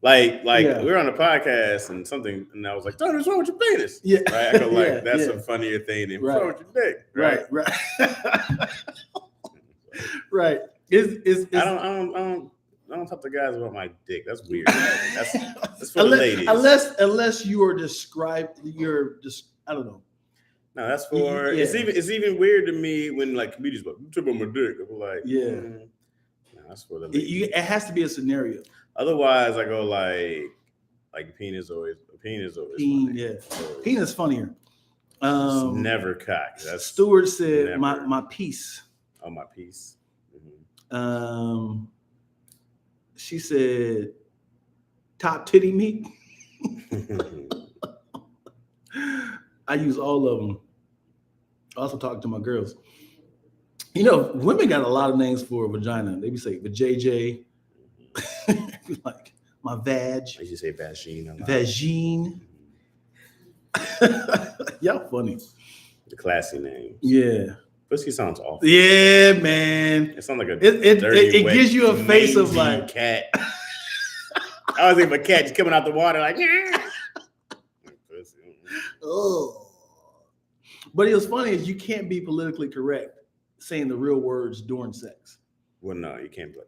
Like we were on a podcast and I was like, Tony, what's wrong with your penis? Yeah. Right. I go like, that's a funnier thing than what's wrong with your dick. Right. Right. I don't talk to guys about my dick. That's weird. That's for the ladies. Unless you are described, I don't know. No, that's for it's even weird to me when like comedians go, you trip on my dick. I'm like, no, that's for the ladies. It has to be a scenario. Otherwise, I go like penis always funny. Yeah, penis funnier. It's never cock. That's Stuart said my piece. Oh, my piece. Mm-hmm. She said top titty meat. I use all of them. I also talk to my girls. You know, women got a lot of names for a vagina. They be say vajayjay. Like my vag. I used to say vagine. Vagine. Y'all funny. The classy names. Yeah. Pussy sounds awful. Yeah, man. It sounds like a It dirty, wet, gives you a face of mangy like cat. I was thinking of a cat just coming out the water like, yeah. oh. But it was funny is you can't be politically correct saying the real words during sex. Well, no, you can't be like,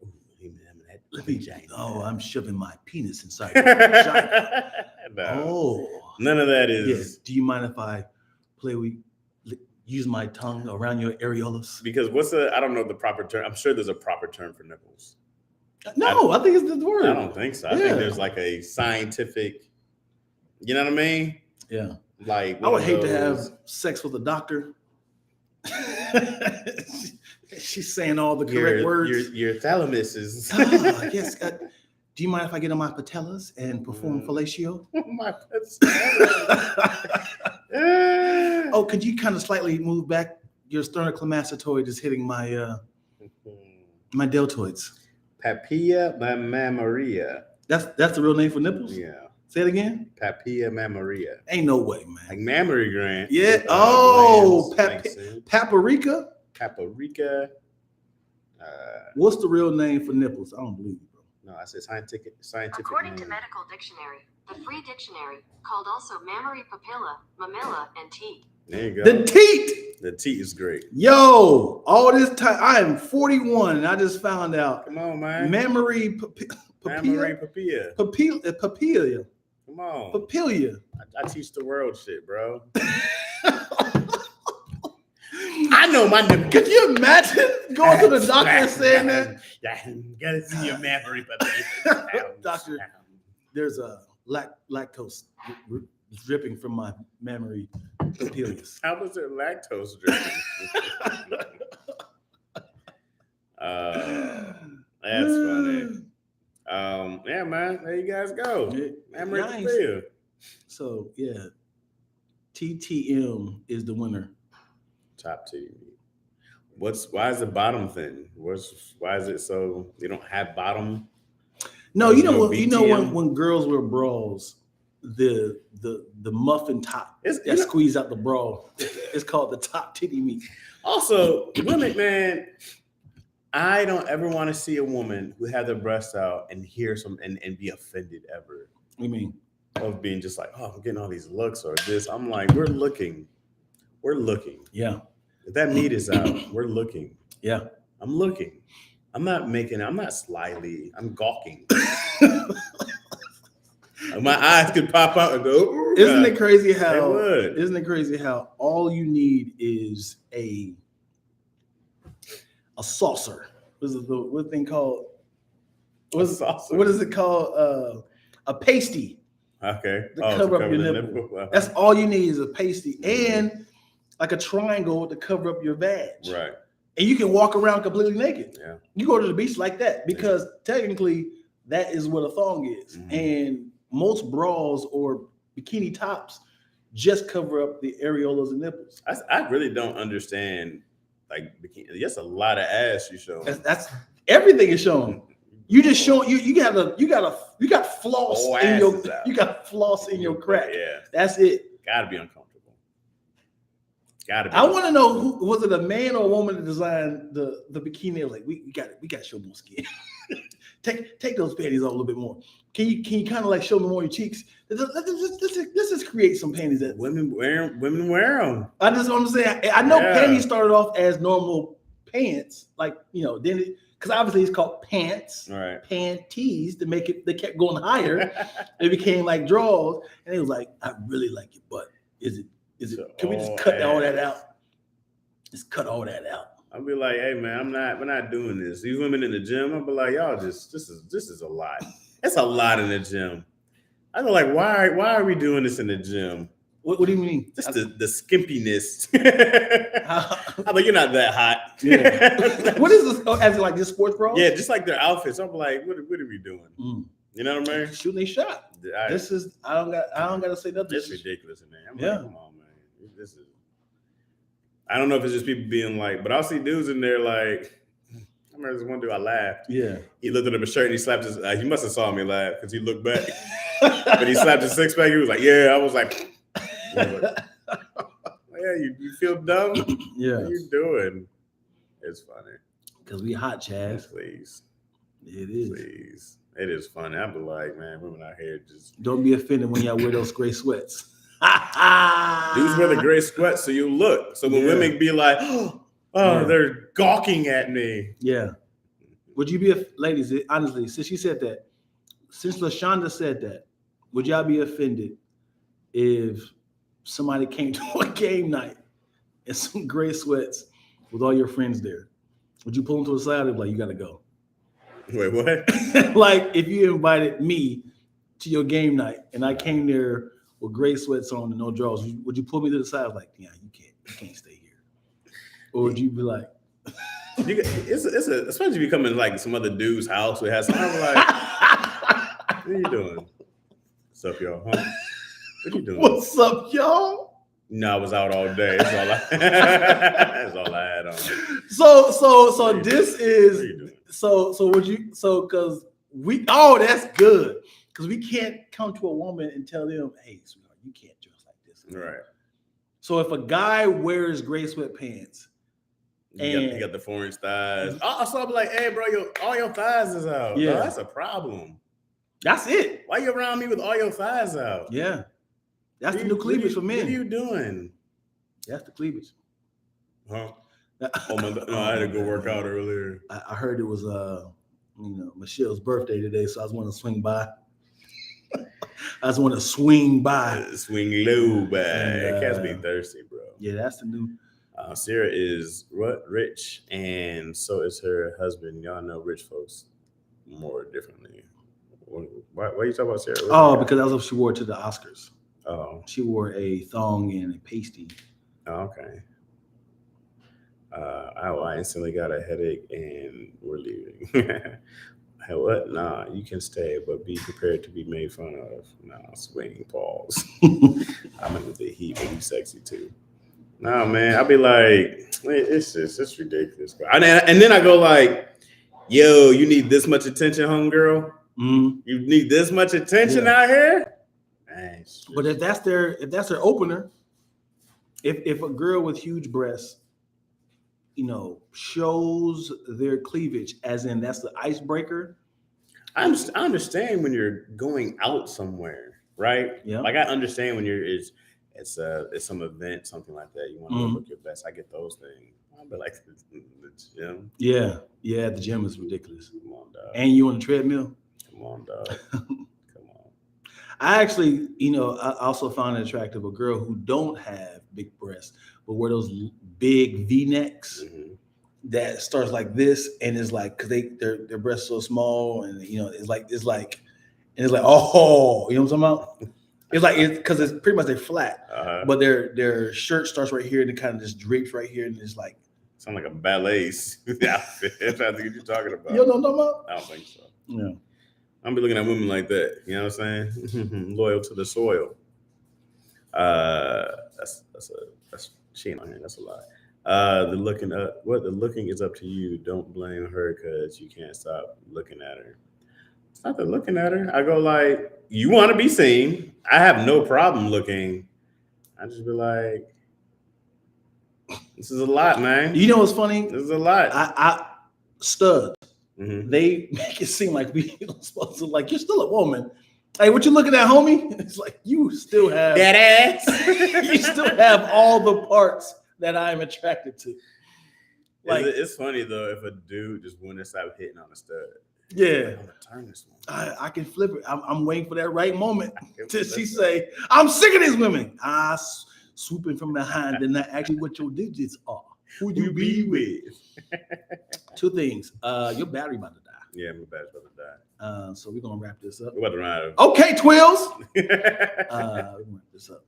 Let me I'm shoving my penis inside your vagina. No. Oh. None of that is. Yeah. Do you mind if I use my tongue around your areolas? Because I don't know the proper term. I'm sure there's a proper term for nipples. No, I think it's the word. I don't think so. I think there's like a scientific, you know what I mean? Yeah. Like I would hate to have sex with a doctor. She's saying all the correct words. Your thalamus is. Oh, yes. Do you mind if I get on my patellas and perform fellatio? My Oh, could you kind of slightly move back? Your sternocleidomastoid is hitting my my deltoids. Papilla mammaria. That's the real name for nipples? Yeah. Say it again. Papilla mammaria. Ain't no way, man. Like mammary gland. Yeah. Paprika. Paprika. What's the real name for nipples? I don't believe you, bro. No, I said scientific. According name. to medical dictionary, the free dictionary, called also mammary papilla, mamilla, and teat. There you go. The teat. The teat is great. Yo, all this time I am 41 and I just found out. Come on, man. Mammary Mammary papilla. Papilla. Come on. Papilla. I teach the world shit, bro. I know my nipple. Could you imagine going to the doctor and saying that? Gotta see your mammary papilla. Doctor, there's a lactose dripping from my mammary papillas. How was it lactose dripping? That's funny. Yeah, man. There you guys go. Mammary papilla. So yeah, TTM is the winner. Top T. Why is the bottom thin? Why is it so you don't have bottom? No, There's you know no what? You know BTM? when girls wear bras, the muffin top that squeeze out the bra, it's called the top titty meat. Also, women, man, I don't ever want to see a woman who had their breasts out and hear and be offended ever. What do you mean? Of being just like, oh, I'm getting all these looks or this. I'm like, we're looking. Yeah. If that meat is out, we're looking. Yeah. I'm looking. I'm not slyly. I'm gawking. My eyes could pop out and go. Ooh, Isn't it crazy how? They would. Isn't it crazy how all you need is a saucer? What thing called? Saucer. What is it called? A pasty. Okay. To cover up your nipple. That's all you need is a pasty and like a triangle to cover up your vag. Right. And you can walk around completely naked. Yeah. You go to the beach like that because technically that is what a thong is. Mm-hmm. And most bras or bikini tops just cover up the areolas and nipples. I really don't understand. Like, that's a lot of ass you show. That's everything is shown. You just show you got floss in your crack. Yeah. That's it. Gotta be uncomfortable. I want to know who was it, a man or a woman that designed the bikini? Like we got to show more skin. take those panties out a little bit more. Can you kind of like show me more your cheeks? Let's just create some panties that women wear them. I just want to say I know panties started off as normal pants, like then because obviously it's called pants, right? Panties to make it. They kept going higher. It became like drawers, and it was like, I really like your butt. Is it? Can we just cut all that out? Just cut all that out. I'll be like, hey man, we're not doing this. These women in the gym, I'll be like, y'all this is a lot. It's a lot in the gym. I go like, why are we doing this in the gym? What do you mean? Just the skimpiness. I'm like, you're not that hot. Yeah. What is this? As in like this sports bra? Yeah, just like their outfits. I'm like, what are we doing? You know what I mean? Shooting a shot. I don't got to say nothing. It's ridiculous in there. I'm like, come on, man. This is. I don't know if it's just people being like, but I'll see dudes in there like. I remember this one dude, I laughed. Yeah. He looked at his shirt and he slapped his. He must have saw me laugh because he looked back, but he slapped his six pack. He was like, yeah. I was like. Yeah, you feel dumb? Yeah, What are you doing? It's funny. because we hot, Chaz. Please. It is. Please. It is funny. I be like, man, women out here just Don't be offended when y'all wear those gray sweats. dudes wear the gray sweats so you look. So when Yeah. women be like, oh, Yeah. they're gawking at me. Yeah. Would you be, ladies, honestly, since she said that, since LaShonda said that, would y'all be offended if somebody came to a game night in some gray sweats with all your friends there? Would you pull them to the side and be like, you got to go? Wait, what? Like if you invited me to your game night and I came there with gray sweats on and no drawers, would you pull me to the side like, yeah, you can't stay here? Or would you be like, It's especially if you come in like some other dude's house who has something like, what are you doing? What's up, y'all? Huh? What are you doing? what's up, y'all? No, I was out all day. That's all I had on. So this What are is you doing? because that's good. Because we can't come to a woman and tell them, hey, sweetheart, you can't dress like this. Right. So if a guy wears gray sweatpants, You got the foreign thighs. Oh, so I'm like, hey, bro, all your thighs is out. Yeah. No, that's a problem. that's it. Why you around me with all your thighs out? Yeah. That's the What new you- cleavage for What are men. you doing? That's the cleavage. Huh? Oh my God. No, I had to go work out earlier. I heard it was Michelle's birthday today, so I just want to swing by. Swing low back. And, Cats be thirsty, bro. Yeah, that's the new. Sarah is rich, and so is her husband. Y'all know rich folks more differently. Why you talking about Sarah? Oh, because that's what she wore to the Oscars. Oh, She wore a thong and a pasty. okay. I instantly got a headache, and we're leaving. Hey, what? Nah, you can stay, but be prepared to be made fun of. Nah, swing pause. I'm in with the heat, but you sexy too. Nah, man, I'll be like, it's ridiculous. Bro. And then I go like, yo, you need this much attention, homegirl? Mhm. You need this much attention Yeah. out here? Man, But if that's their opener, if a girl with huge breasts, shows their cleavage, as in that's the icebreaker. I understand when you're going out somewhere, right? Yeah. Like I understand when it's some event, something like that. You want to Mhm. look your best. I get those things. But like the gym, Yeah, the gym is ridiculous. come on, dog. And you on the treadmill. Come on, dog. Come on. I actually, I also found it attractive a girl who don't have big breasts, but wear those big V-necks Mhm. that starts like this and is like, because their breasts so small, and it's like oh, you know what I'm talking about? It's like because it's pretty much they're flat, but their shirt starts right here and it kind of just drapes right here, and it's like, Sound like a ballet outfit. I'm trying to think what you're talking about. you know what I'm talking about? I don't think so. Yeah. I'm be looking at women like that. You know what I'm saying? Loyal to the soil. That's she ain't on here. That's a lie. The looking is up to you. Don't blame her because you can't stop looking at her. It's not the looking at her. I go like, you want to be seen. I have no problem looking. I just be like, this is a lot, man. You know what's funny? This is a lot. I studs. Mhm. They make it seem like we supposed to, like, you're still a woman. Hey, what you looking at, homie? It's like you still have That ass. you still have all the parts that I'm attracted to. Like, It's funny though if a dude just wouldn't stop hitting on a stud. yeah, I'm gonna turn this one. I can flip it. I'm waiting for that right moment can till flip she it. say, "I'm sick of these women." Swooping from behind, and not actually what your digits are. Who you be with? Two things. Your battery about to die. Yeah, my bad's about to die. So we're gonna wrap this up. We're about to run out of. Okay, Twills. We're gonna wrap this up.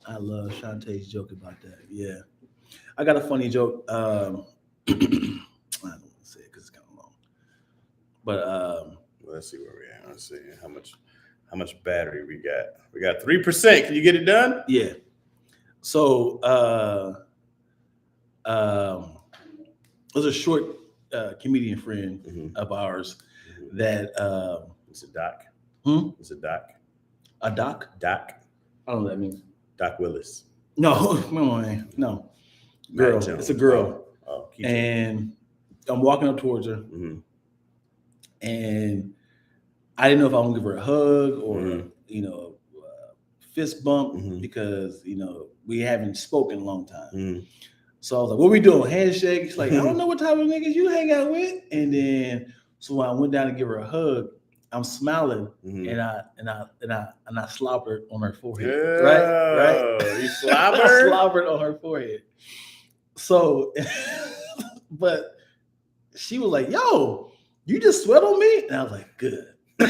I love Shantae's joke about that. Yeah, I got a funny joke. I don't want to say it because it's kind of long, but Let's see where we at. Let's see how much battery we got. We got 3%. Can you get it done? yeah. So there's a short comedian friend Mhm. of ours Mhm. that It's a doc. Hmm? It's a doc. a doc. Doc. I don't know what that means. Doc Willis. No, come on, man. No. Girl. Matt Jones. It's a girl. Oh, And I'm walking up towards her, mm-hmm. and I didn't know if I want to give her a hug or, Mm-hmm. you know, fist bump Mm-hmm. because, you know, we haven't spoken in a long time. Mm-hmm. So I was like, what we doing? Handshake? She's like, I don't know what type of niggas you hang out with. And then, so when I went down to give her a hug, I'm smiling, Mm-hmm. and I slobbered on her forehead. Yeah. Right? You slobbered? I slobbered on her forehead. So, but she was like, yo, you just sweat on me? And I was like, good. You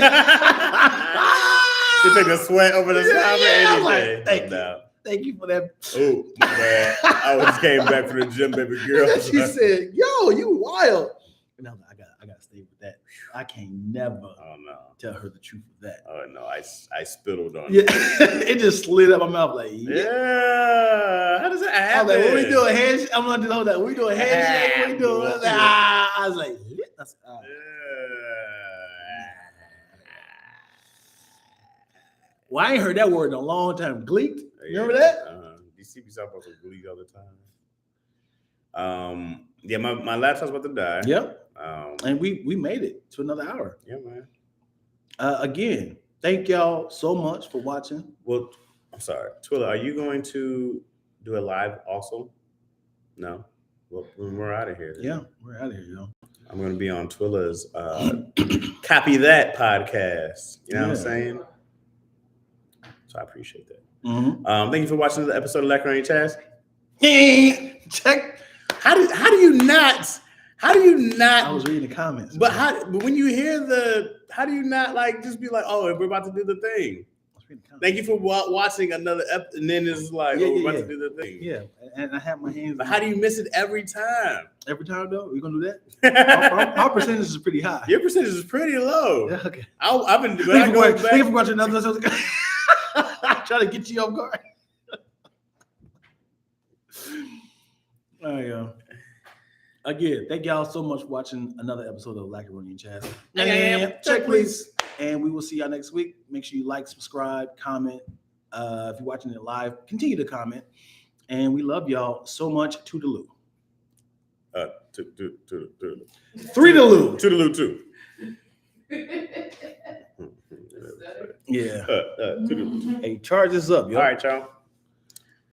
take the sweat over the slobber I was anything. like, thank you for that. Oh, my bad. I just came back from the gym, baby girl. She said, yo, you wild. And I was like, I gotta stay with that. I can't never tell her the truth of that. Oh no, I spittled on it. It just slid up my mouth like, yeah. How does that happen? I was like, what we doing? Handshake? I'm gonna do that. We doing handshake? What we doing? I was like, well, I ain't heard that word in a long time. Gleeked. You remember that? You see me talk about gleek all the time. Yeah, my laptop's about to die. Yep. And we made it to another hour. Yeah, man. Again, thank y'all so much for watching. Well, I'm sorry. Twilla, are you going to do a live also? No? Well, we're out of here. Yeah, we're out of here, yo. I'm going to be on Twilla's Copy That podcast. You know what I'm saying? So I appreciate that. Mm-hmm. Thank you for watching the episode of Lackaroni Chaz. Check. How do you not? I was reading the comments. But when you hear how do you not like just be like, oh, we're about to do the thing? Thank you for watching another episode, and then it's like, we're about to do the thing. Yeah, and I have my hands. But how do you miss it every time? Every time though, we're gonna do that. our percentage is pretty high. Your percentage is pretty low. Yeah, okay. I've been. Thank you for watching another episode. Try to get you off guard. There you go. Again, thank y'all so much for watching another episode of Lackaroni and Chaz. Check please. And we will see y'all next week. Make sure you like, subscribe, comment. If you're watching it live, continue to comment. And we love y'all so much. Toodaloo. Three-daloo. Toodaloo too. Yeah. Toodaloo. Hey, charge this up, yo. All right, y'all.